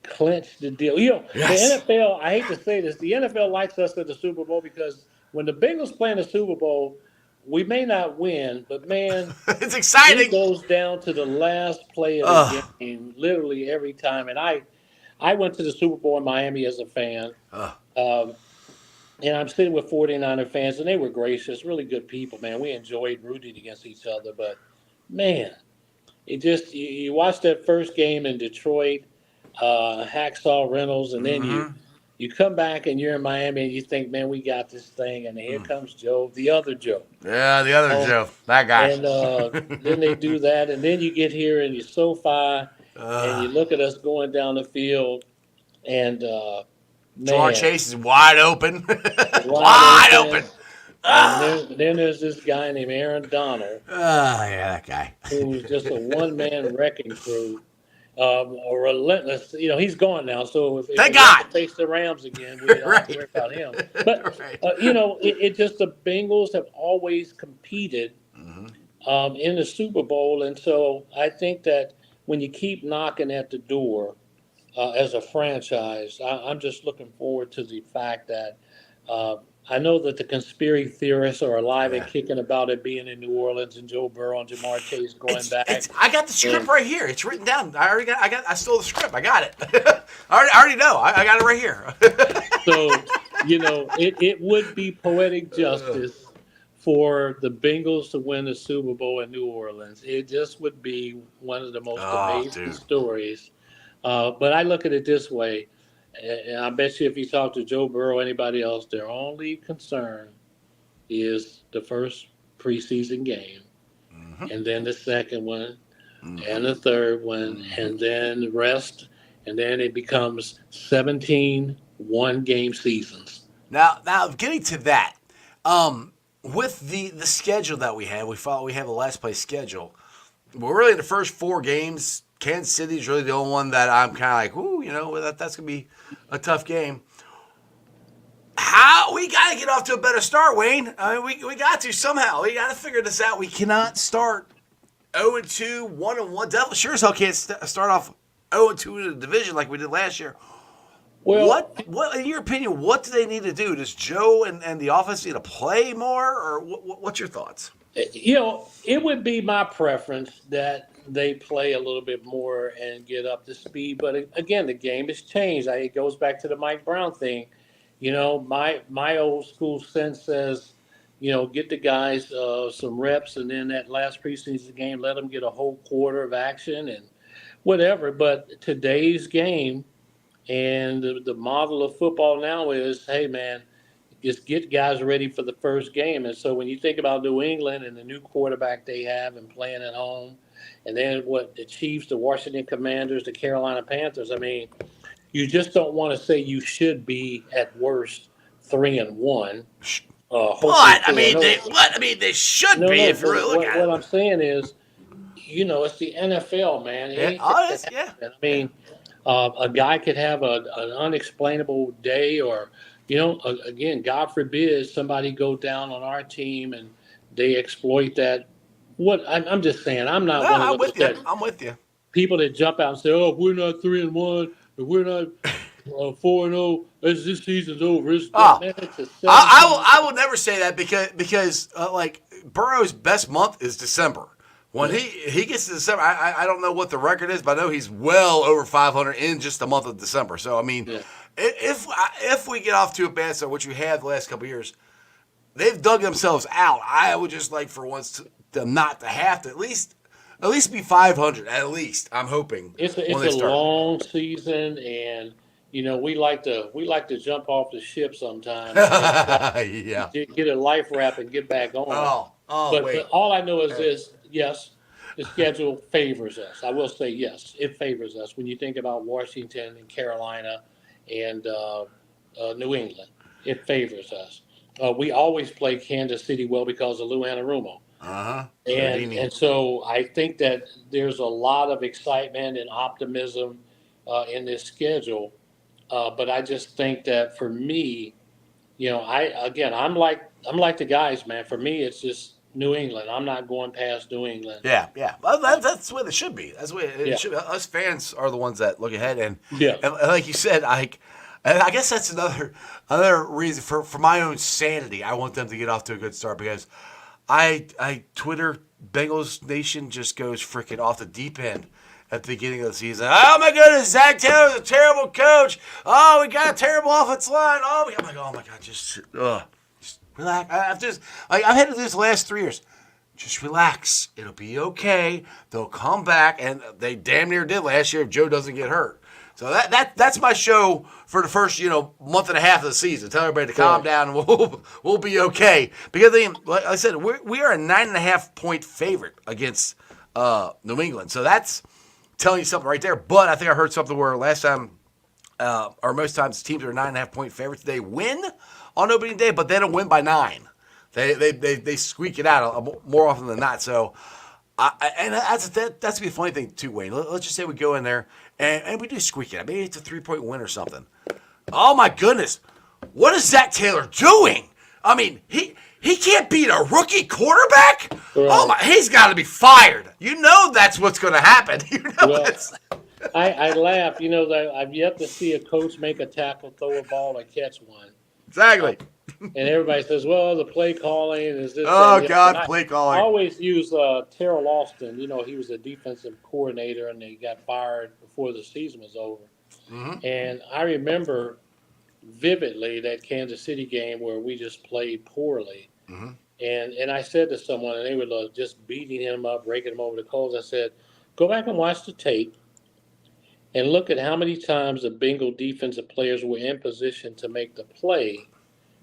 clinch the deal? Yes. The NFL. I hate to say this, the NFL likes us at the Super Bowl because when the Bengals play in the Super Bowl, we may not win, but man, It's it exciting. goes down to the last play of the game, literally every time. And I went to the Super Bowl in Miami as a fan. And I'm sitting with 49er fans, and they were gracious, really good people, man. We enjoyed rooting against each other. But, man, it just, you watch that first game in Detroit, Hacksaw Reynolds, and then You come back and you're in Miami and you think, man, we got this thing, and here comes Joe, the other Joe. Yeah, the other Oh, Joe, that guy. and then they do that, and then you get here and you SoFi, and you look at us going down the field, and Jamar man, Chase is wide open. wide Wide open. open. And then there's this guy named Aaron Donald, Yeah, that guy. who's just a one man wrecking crew, a relentless. You know, he's gone now, so if Thank we have God. to face the Rams again, we don't have to worry about him. But Right. you know, it just the Bengals have always competed in the Super Bowl, and so I think that when you keep knocking at the door as a franchise, I'm just looking forward to the fact that. Uh, I know that the conspiracy theorists are alive and Yeah. kicking about it being in New Orleans and Joe Burrow and Jamar Chase going back. I got the script And right here. It's written down. I stole the script. I got it. I already know. I got it right here. so, you know, it would be poetic justice for the Bengals to win the Super Bowl in New Orleans. It just would be one of the most amazing dude. stories. But I look at it this way, and I bet you if you talk to Joe Burrow or anybody else, their only concern is the first preseason game, and then the second one, and the third one, and then the rest, and then it becomes 17 one-game seasons. Now, getting to that, with the schedule that we have, we have a last place schedule. But really, the first 4 games, Kansas City is really the only one that I'm kind of like, ooh, you know, that's gonna be a tough game. How we got to get off to a better start, Wayne? I mean, we got to somehow. We got to figure this out. We cannot start 0-2, 1-1. Devil sure as hell can't start off 0-2 in the division like we did last year. Well, What in your opinion, what do they need to do? Does Joe and the offense need to play more, or what's your thoughts? you know, it would be my preference that they play a little bit more and get up to speed. But again, the game has changed. It goes back to the Mike Brown thing. You know, my old school sense says, you know, get the guys some reps, and then that last preseason game, let them get a whole quarter of action and whatever. But today's game and the model of football now is, hey, man, just get guys ready for the first game. And so when you think about New England and the new quarterback they have and playing at home, and then what the Chiefs, the Washington Commanders, the Carolina Panthers, I mean, you just don't want to say you should be at worst 3-1. But I mean, they should be if you really look at it. What I'm saying is, you know, it's the NFL, man. Yeah. Anything Oh, can yeah. happen. I mean, a guy could have an unexplainable day, or, you know, again, God forbid somebody go down on our team and they exploit that. I'm just saying, I'm not No, one I'm of those with you. I'm with you. people that jump out and say, "Oh, if we're not 3-1, if we're not 4-0, this season's over." It's, Oh, man, it's a I will never say that because like Burrow's best month is December. When he gets to December, I don't know what the record is, but I know he's well over 500 in just the month of December. So I mean, if we get off to a bad start, which we have the last couple of years, they've dug themselves out. I would just like for once them not to have to at least be 500. At least I'm hoping. It's a long season, and you know we like to jump off the ship sometimes. Yeah. Get a life wrap and get back on. But all I know is this: yes, the schedule favors us. I will say yes, it favors us when you think about Washington and Carolina and New England. It favors us. We always play Kansas City well because of Lou Anarumo. And so I think that there's a lot of excitement and optimism in this schedule. But I just think that for me, you know, I'm like the guys, man. For me, it's just New England. I'm not going past New England. Yeah. Well, that's the way it should be. That's the way it should be. Us fans are the ones that look ahead, and like you said, and I guess that's another reason for my own sanity. I want them to get off to a good start because I Twitter Bengals Nation just goes freaking off the deep end at the beginning of the season. Oh my goodness, Zach Taylor's a terrible coach. Oh, we got a terrible offensive line. I'm like, oh my god, just relax. I've had to do this the last 3 years. Just relax. It'll be okay. They'll come back, and they damn near did last year if Joe doesn't get hurt. So that's my show for the first month and a half of the season. Tell everybody to calm down, and we'll be okay. Because like I said, we are a 9.5 point favorite against New England. So that's telling you something right there. But I think I heard something where last time, or most times, teams are 9.5 point favorites. They win on opening day, but they don't win by 9. They squeak it out more often than not. So. And that's gonna be a funny thing too, Wayne. Let's just say we go in there and we do squeak it. Maybe it's a 3-point win or something. Oh my goodness, what is Zach Taylor doing? I mean, he can't beat a rookie quarterback. Right. Oh my, he's got to be fired. You know that's what's going to happen. I laugh. That I've yet to see a coach make a tackle, throw a ball, or catch one. Exactly. And everybody says, well, the play calling is this. Oh, God, play calling. I always use Terrell Austin. He was a defensive coordinator, and he got fired before the season was over. Mm-hmm. And I remember vividly that Kansas City game where we just played poorly. Mm-hmm. And I said to someone, and they were just beating him up, raking him over the coals. I said, go back and watch the tape and look at how many times the Bengal defensive players were in position to make the play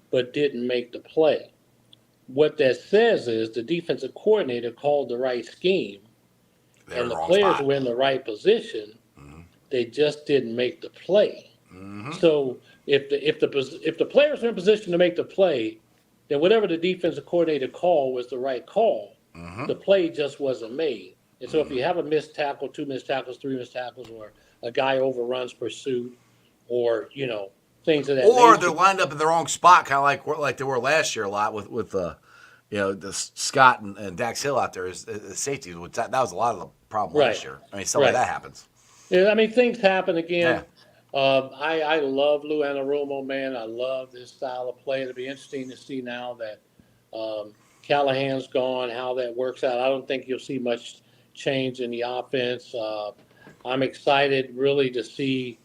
but didn't make the play. What that says is the defensive coordinator called the right scheme, and the players were in the right position. Mm-hmm. They just didn't make the play. Mm-hmm. So if the players are in position to make the play, then whatever the defensive coordinator called was the right call. Mm-hmm. The play just wasn't made. And so if you have a missed tackle, 2 missed tackles, 3 missed tackles, or a guy overruns pursuit, or things of that nature. Or they're lined up in the wrong spot, kind of like they were last year a lot with the Scott and Dax Hill out there as safeties. That was a lot of the problem last year. I mean, stuff like that happens. Yeah, I mean, things happen again. Yeah. I love Lou Anarumo, man. I love this style of play. It'll be interesting to see now that Callahan's gone, how that works out. I don't think you'll see much change in the offense. I'm excited really to see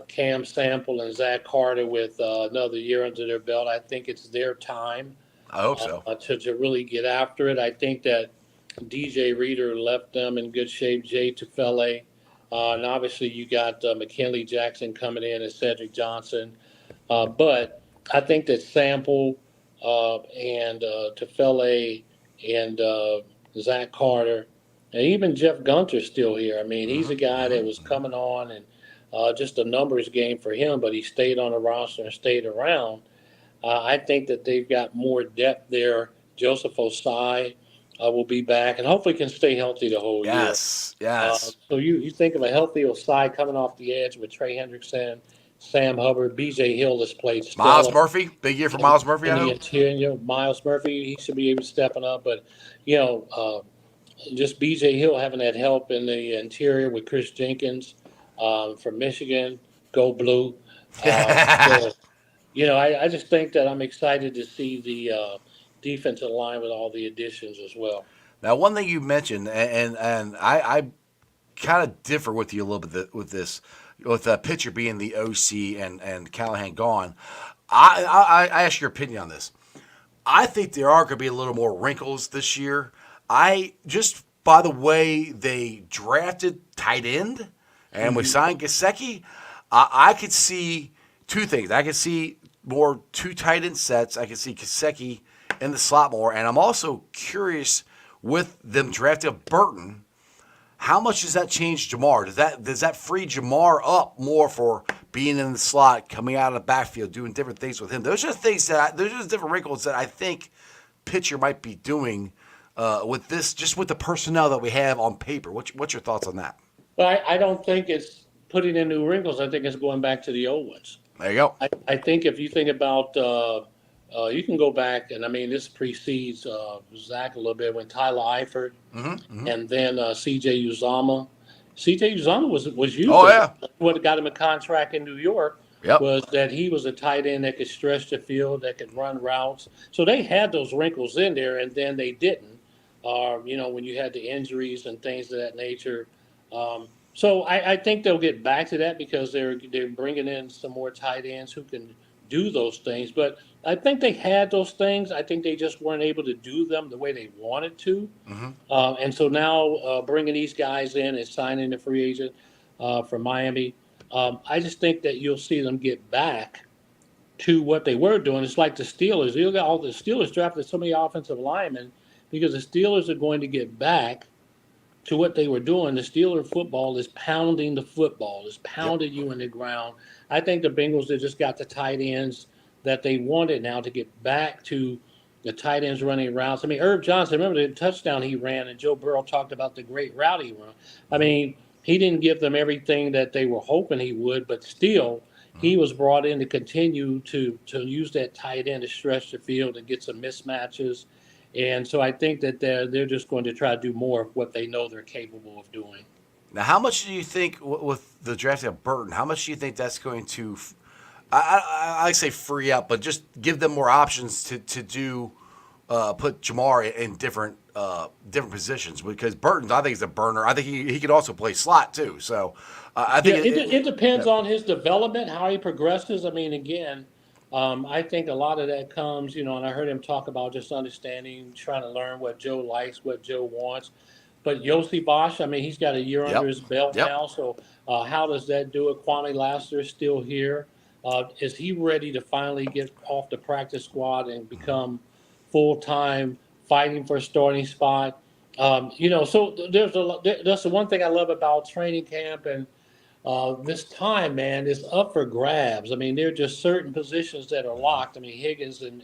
Cam Sample and Zach Carter with another year under their belt. I think it's their time. I hope so. To really get after it. I think that DJ Reader left them in good shape. Jay Tufele. And obviously you got McKinley Jackson coming in and Cedric Johnson. But I think that Sample and Tufele and Zach Carter and even Jeff Gunter's still here. I mean, he's a guy that was coming on and just a numbers game for him, but he stayed on the roster and stayed around. I think that they've got more depth there. Joseph Osai will be back and hopefully can stay healthy the whole year. Yes. So you think of a healthy Osai coming off the edge with Trey Hendrickson, Sam Hubbard, B.J. Hill has played stellar. Miles Murphy, big year for Miles Murphy. Miles Murphy, he should be able to stepping up, but just B.J. Hill having that help in the interior with Chris Jenkins from Michigan, go blue. I just think that I'm excited to see the defensive line with all the additions as well. Now, one thing you mentioned, and I kind of differ with you a little bit with this, with pitcher being the OC and Callahan gone. I ask your opinion on this. I think there are going to be a little more wrinkles this year. Just by the way they drafted tight end and we signed Gesicki, I could see two things. I could see more 2 tight end sets. I could see Gesicki in the slot more. And I'm also curious with them drafting Burton, how much does that change Jamar? Does that free Jamar up more for being in the slot, coming out of the backfield, doing different things with him? Those are different wrinkles that I think pitcher might be doing with this, just with the personnel that we have on paper. What's your thoughts on that? Well, I don't think it's putting in new wrinkles. I think it's going back to the old ones. There you go. I think if you think about, you can go back, and I mean, this precedes Zach a little bit when Tyler Eifert and then C.J. Uzama. C.J. Uzama was used. Oh, yeah. What got him a contract in New York was that he was a tight end that could stretch the field, that could run routes. So they had those wrinkles in there, and then they didn't. When you had the injuries and things of that nature. So I think they'll get back to that because they're bringing in some more tight ends who can do those things. But I think they had those things. I think they just weren't able to do them the way they wanted to. And so now bringing these guys in and signing the free agent from Miami, I just think that you'll see them get back to what they were doing. It's like the Steelers. You got all the Steelers drafted so many offensive linemen because the Steelers are going to get back to what they were doing. The Steeler football is pounding the football, is Yep. pounding you in the ground. I think the Bengals have just got the tight ends that they wanted now to get back to the tight ends running routes. I mean, Herb Johnson, remember the touchdown he ran, and Joe Burrow talked about the great route he run. I mean, he didn't give them everything that they were hoping he would, but still, he was brought in to continue to use that tight end to stretch the field and get some mismatches. And so I think that they're just going to try to do more of what they know they're capable of doing. Now, how much do you think with the drafting of Burton? How much do you think that's going to? I say free up, but just give them more options to do. Put Jamar in different positions because Burton, I think, is a burner. I think he could also play slot too. So I think It depends on his development, how he progresses. I mean, again, I think a lot of that comes, and I heard him talk about just understanding, trying to learn what Joe likes, what Joe wants. But Yossi Bosch, I mean, he's got a year under Yep. his belt Yep. now. So how does that do it? Kwame Lassiter is still here. Is he ready to finally get off the practice squad and become full time fighting for a starting spot? So that's the one thing I love about training camp and this time, man, is up for grabs. I mean, there are just certain positions that are locked. I mean, Higgins and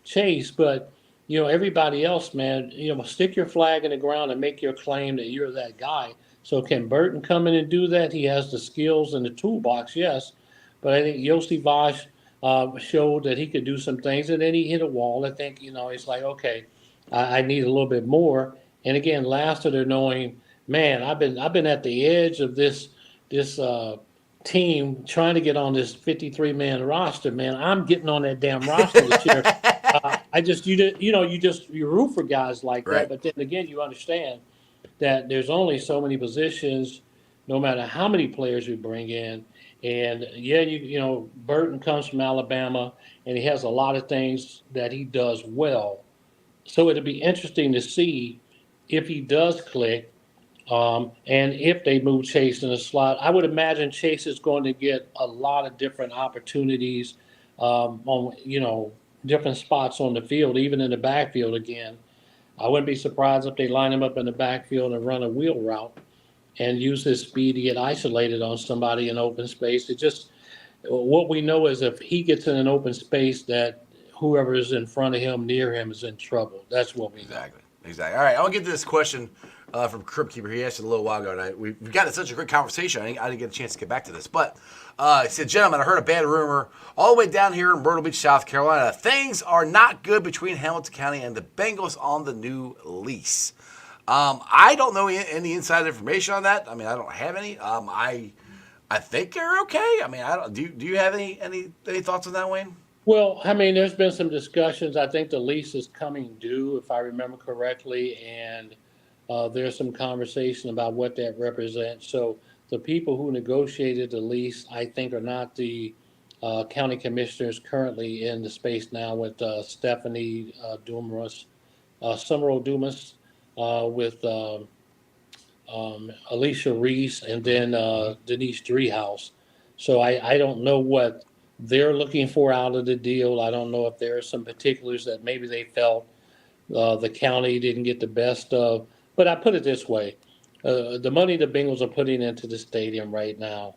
Chase, but everybody else, man, stick your flag in the ground and make your claim that you're that guy. So can Burton come in and do that? He has the skills and the toolbox, yes. But I think Yossi Vosh showed that he could do some things, and then he hit a wall. I think he's like, okay, I need a little bit more. And again, Lassiter knowing, man, I've been at the edge of this team trying to get on this 53-man roster, man. I'm getting on that damn roster this year. I just you root for guys like that, Right. but then again, you understand that there's only so many positions, no matter how many players you bring in. And yeah, Burton comes from Alabama, and he has a lot of things that he does well. So it'll be interesting to see if he does click and if they move Chase in the slot. I would imagine Chase is going to get a lot of different opportunities on different spots on the field, even in the backfield again. I wouldn't be surprised if they line him up in the backfield and run a wheel route and use his speed to get isolated on somebody in open space. It just what we know is if he gets in an open space, that whoever is in front of him, near him, is in trouble. That's what we know. Exactly. All right, I'll get to this question from Crib Keeper. He asked it a little while ago, and we've got such a great conversation. I didn't get a chance to get back to this. But he said, gentlemen, I heard a bad rumor all the way down here in Myrtle Beach, South Carolina. Things are not good between Hamilton County and the Bengals on the new lease. I don't know any inside information on that. I mean, I don't have any. I think they're okay. I mean, I don't. Do you have any thoughts on that, Wayne? Well, I mean, there's been some discussions. I think the lease is coming due, if I remember correctly, and there's some conversation about what that represents. So the people who negotiated the lease, I think, are not the county commissioners currently in the space now with Stephanie Dumas, Summerall Dumas, with Alicia Reese, and then Denise Driehaus. So I don't know what they're looking for out of the deal. I don't know if there are some particulars that maybe they felt the county didn't get the best of. But I put it this way. The money the Bengals are putting into the stadium right now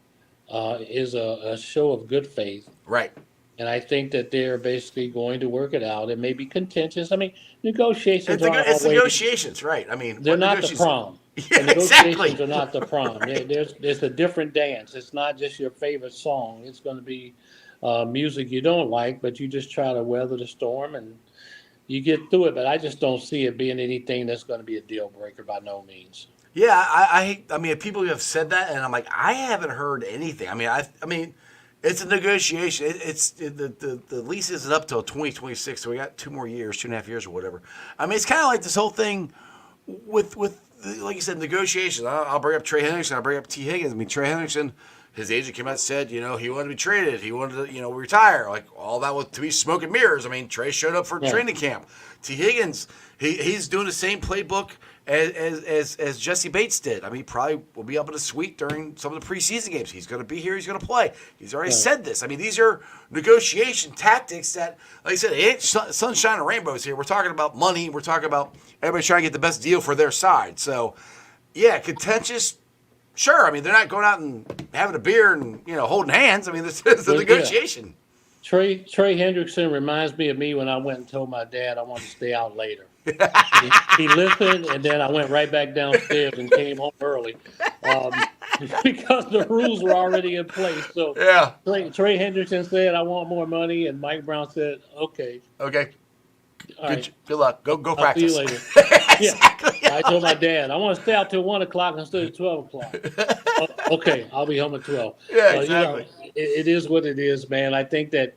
is a show of good faith. Right. And I think that they're basically going to work it out. It may be contentious. I mean, negotiations It's negotiations, right? I mean, they're not the prom. Yeah, The negotiations exactly. are not the prom. There's a different dance. It's not just your favorite song. It's going to be music you don't like, but you just try to weather the storm and you get through it. But I just don't see it being anything that's going to be a deal breaker by no means. Yeah, I mean, people have said that, and I'm like, I haven't heard anything. I mean, it's a negotiation. The lease isn't up till 2026, so we got 2 more years, 2.5 years, or whatever. I mean, it's kind of like this whole thing with like you said, negotiations. I'll bring up Trey Hendrickson. I'll bring up T. Higgins. I mean, Trey Hendrickson, his agent came out and said, he wanted to be traded. He wanted to, retire. Like, all that was to be smoke and mirrors. I mean, Trey showed up for training camp. T. Higgins, he's doing the same playbook as Jesse Bates did. I mean, he probably will be up in a suite during some of the preseason games. He's going to be here. He's going to play. He's already said this. I mean, these are negotiation tactics that, like I said, it ain't sunshine and rainbows here. We're talking about money. We're talking about everybody trying to get the best deal for their side. So, yeah, contentious. Sure. I mean, they're not going out and having a beer and, holding hands. I mean, this is a negotiation. Trey Hendrickson reminds me of me when I went and told my dad I wanted to stay out later. He listened, and then I went right back downstairs and came home early because the rules were already in place. So Trey Hendrickson said, "I want more money," and Mike Brown said, "Okay." Okay. All right. Good luck. Go I'll practice. See you later. Exactly. Yeah. I told my dad, I want to stay out till 1 o'clock instead of 12 o'clock. Okay, I'll be home at 12. Yeah, exactly. It is what it is, man. I think that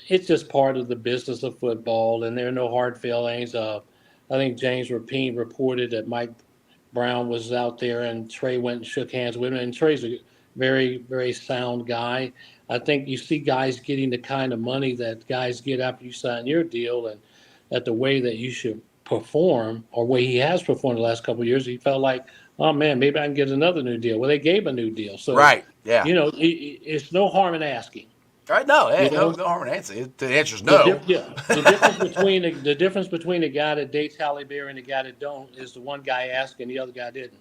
it's just part of the business of football, and there are no hard feelings. I think James Rapine reported that Mike Brown was out there and Trey went and shook hands with him. And Trey's a very, very sound guy. I think you see guys getting the kind of money that guys get after you sign your deal, and that the way that you should perform, or way he has performed the last couple of years, he felt like, oh man, maybe I can get another new deal. Well, they gave a new deal. So, right, yeah. It's no harm in asking. Right? No, no harm in answering. The answer is no. The difference between the guy that dates Halle Berry and the guy that don't is the one guy asked and the other guy didn't.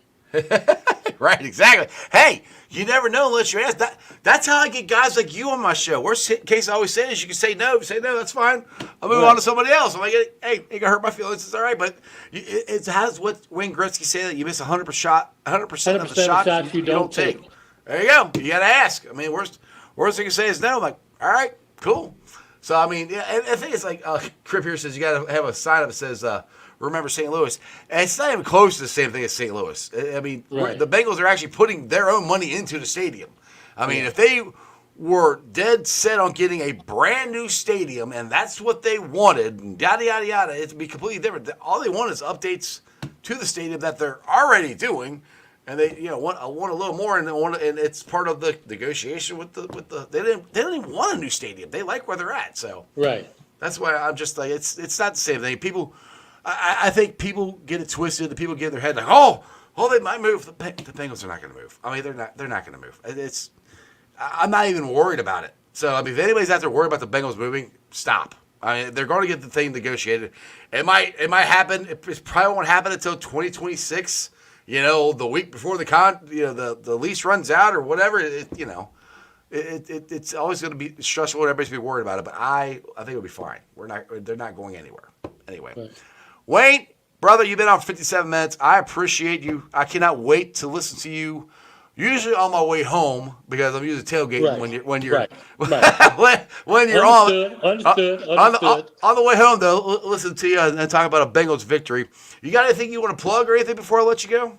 Right, exactly. Hey, you never know unless you ask. That's how I get guys like you on my show. Worst case I always say is you can say no. If you say no, that's fine. I'll move on to somebody else. I'm like, hey, it gonna hurt my feelings. It's all right. But it's how what Wayne Gretzky say that you miss 100% of the shots you don't take. There you go. You got to ask. I mean, worst thing you say is no. I'm like, all right, cool. So, I mean, yeah, and I think it's like Crip here says you got to have a sign up that says, remember St. Louis. And it's not even close to the same thing as St. Louis. I mean, the Bengals are actually putting their own money into the stadium. I mean, if they were dead set on getting a brand new stadium and that's what they wanted, and yada, yada, yada, it'd be completely different. All they want is updates to the stadium that they're already doing. And they, want a little more, and it's part of the negotiation with the. They don't even want a new stadium. They like where they're at, so that's why I'm just like it's not the same thing. People, I think people get it twisted. The people get in their head like, oh, they might move. The Bengals are not going to move. I mean, they're not going to move. I'm not even worried about it. So I mean, if anybody's out there worried about the Bengals moving, stop. I mean, they're going to get the thing negotiated. It might happen. It probably won't happen until 2026. The week before the lease runs out or whatever, it's always going to be stressful and everybody's going to be worried about it. But I think it'll be fine. They're not going anywhere. Anyway, Wayne, brother, you've been on for 57 minutes. I appreciate you. I cannot wait to listen to you. Usually on my way home because I'm usually tailgating when you're when you're Understood. On the way home though. Listen to you and talk about a Bengals victory. You got anything you want to plug or anything before I let you go?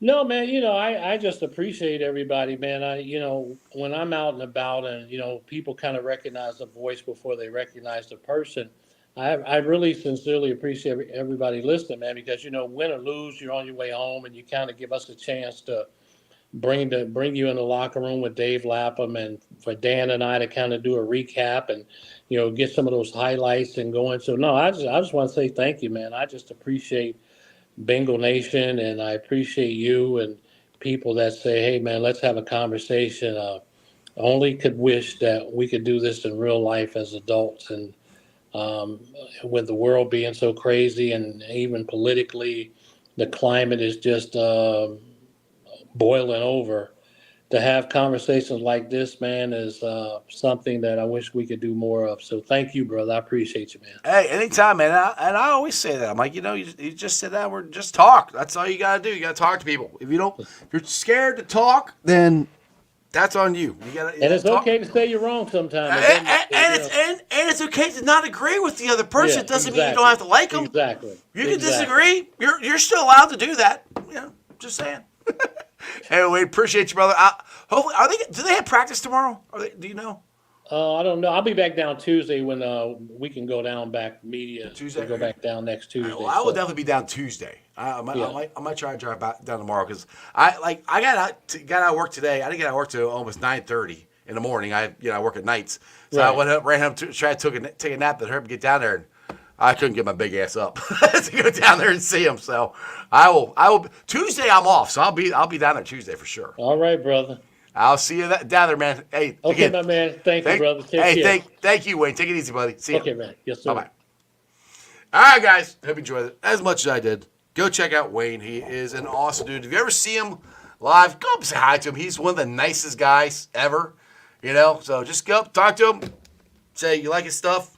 No, man. I just appreciate everybody, man. When I'm out and about and people kind of recognize the voice before they recognize the person. I really sincerely appreciate everybody listening, man, because win or lose, you're on your way home and you kind of give us a chance to bring you in the locker room with Dave Lapham and for Dan and I to kind of do a recap and get some of those highlights and going. So no, I just want to say thank you, man. I just appreciate Bengal Nation and I appreciate you and people that say, hey man, let's have a conversation. Only could wish that we could do this in real life as adults, and with the world being so crazy and even politically the climate is just boiling over, to have conversations like this, man, is something that I wish we could do more of. So thank you, brother. I appreciate you, man. Hey, anytime, man. And I always say that. I'm like, you just sit down. We're just talk. That's all you got to do. You got to talk to people. If you're scared to talk, then that's on you. And it's okay to say you're wrong sometimes. And it's okay to not agree with the other person. Yeah, it doesn't mean you don't have to like them. Exactly. You can disagree. You're still allowed to do that. Just saying. Anyway, appreciate you, brother. Hopefully, do they have practice tomorrow? Do you know? I don't know. I'll be back down Tuesday when we can go down back media. Tuesday? We go back down next All right, Tuesday. well, I will So definitely be down Tuesday. yeah, I might try and drive back down tomorrow because I got out of work today. I didn't get out of work till almost 9:30 in the morning. I work at nights, so I Right. went up, ran home to try to take a nap that hurt me get down there, and I couldn't get my big ass up to go down there and see him. So I will Tuesday. I'm off, so I'll be down there Tuesday for sure. all right, brother. I'll see you down there, man. Hey, Okay, again, my man. Thank you, brother. Take hey, care. thank you, Wayne. Take it easy, buddy. See you. Okay, man. Yes, Bye sir. bye. All right, guys. Hope you enjoyed it as much as I did. Go check out Wayne. He is an awesome dude. If you ever see him live, go up and say hi to him. He's one of the nicest guys ever. So just go up, talk to him, say you like his stuff,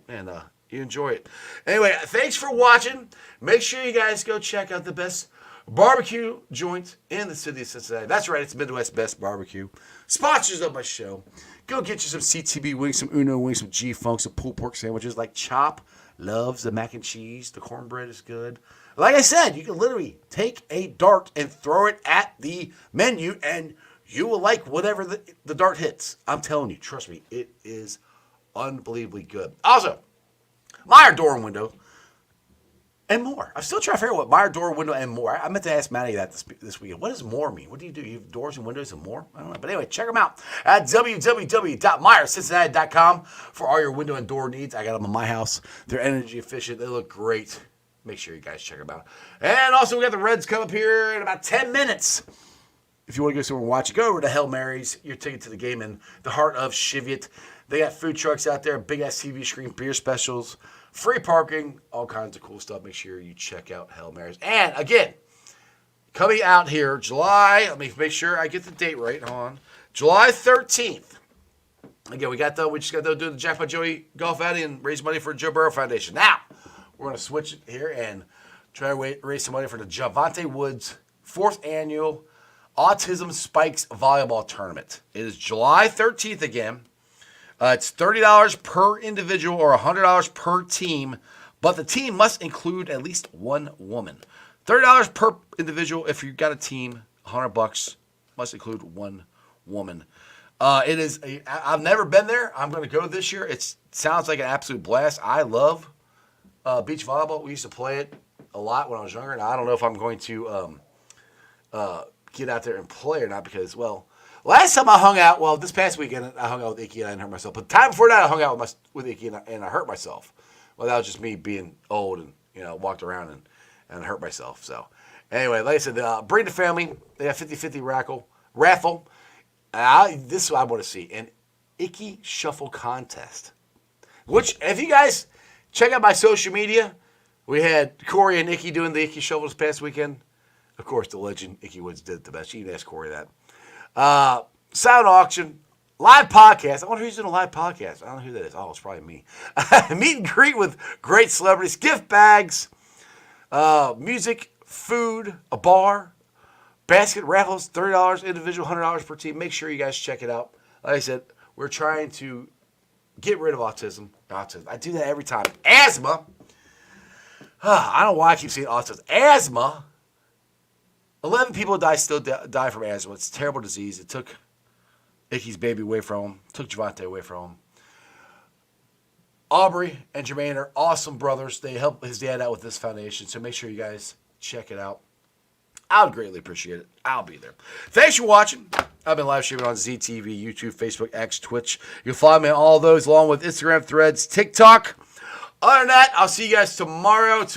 and you enjoy it. Anyway, thanks for watching. Make sure you guys go check out the best barbecue joint in the city of Cincinnati. That's right, it's Midwest Best Barbecue. Sponsors of my show. Go get you some CTB wings, some Uno wings, some G-Funk, some pulled pork sandwiches like Chop loves the mac and cheese. The cornbread is good. Like I said, you can literally take a dart and throw it at the menu, and you will like whatever the dart hits. I'm telling you, trust me, it is unbelievably good. Also, Meyer Door and Window and more. I'm still trying to figure out what Meyer Door, Window, and more. I meant to ask Maddie that this weekend. What does more mean? What do? You have doors and windows and more? I don't know. But anyway, check them out at www.meyercincinnati.com for all your window and door needs. I got them in my house. They're energy efficient. They look great. Make sure you guys check them out. And also, we got the Reds come up here in about 10 minutes. If you want to go somewhere and watch it, go over to Hail Mary's. Your ticket to the game in the heart of Cheviot. They got food trucks out there, big-ass TV screen, beer specials, free parking, all kinds of cool stuff. Make sure you check out Hail Mary's. And, again, coming out here, July, let me make sure I get the date right. Hold on. July 13th. Again, we just got done doing the Jack by Joey golf outing and raise money for the Joe Burrow Foundation. Now, we're going to switch it here and try to raise some money for the Javante Woods 4th annual Autism Spikes Volleyball Tournament. It is July 13th again. It's $30 per individual or $100 per team, but the team must include at least one woman. $30 per individual if you've got a team. $100 must include one woman. I've never been there. I'm going to go this year. It sounds like an absolute blast. I love beach volleyball. We used to play it a lot when I was younger, and I don't know if I'm going to get out there and play or not because, well, last time I hung out, this past weekend I hung out with Icky and I didn't hurt myself. But the time before that I hung out with Icky and I hurt myself. Well, that was just me being old and, walked around and hurt myself. So, anyway, like I said, bring the family. They have 50-50 raffle. This is what I want to see, an Icky Shuffle contest. Which, if you guys check out my social media, we had Corey and Icky doing the Icky Shuffle this past weekend. Of course, the legend Icky Woods did it the best. You can ask Corey that. Sound auction, live podcast. I wonder who's doing a live podcast. I don't know who that is. Oh, it's probably me. Meet and greet with great celebrities, gift bags, music, food, a bar, basket raffles, $30 individual, $100 per team. Make sure you guys check it out. Like I said, we're trying to get rid of autism. I do that every time. Asthma. I don't know why I keep saying autism. Asthma. 11 people still die from asthma. It's a terrible disease. It took Icky's baby away from him. Took Javante away from him. Aubrey and Jermaine are awesome brothers. They help his dad out with this foundation. So make sure you guys check it out. I would greatly appreciate it. I'll be there. Thanks for watching. I've been live streaming on ZTV, YouTube, Facebook, X, Twitch. You can follow me on all those along with Instagram, Threads, TikTok. Other than that, I'll see you guys tomorrow. I was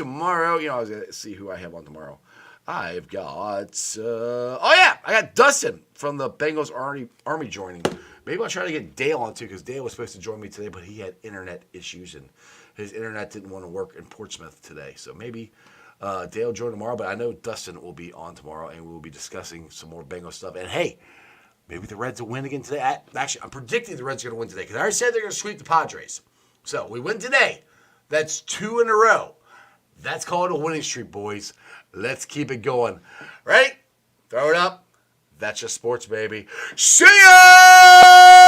going to see who I have on tomorrow. I've got, I got Dustin from the Bengals Army joining. Maybe I'll try to get Dale on too, because Dale was supposed to join me today, but he had internet issues, and his internet didn't want to work in Portsmouth today. So maybe Dale will join tomorrow, but I know Dustin will be on tomorrow, and we'll be discussing some more Bengals stuff. And hey, maybe the Reds will win again today. Actually, I'm predicting the Reds are going to win today, because I already said they're going to sweep the Padres. So we win today. That's 2 in a row. That's called a winning streak, boys. Let's keep it going. Ready? Throw it up. That's just sports, baby. See ya!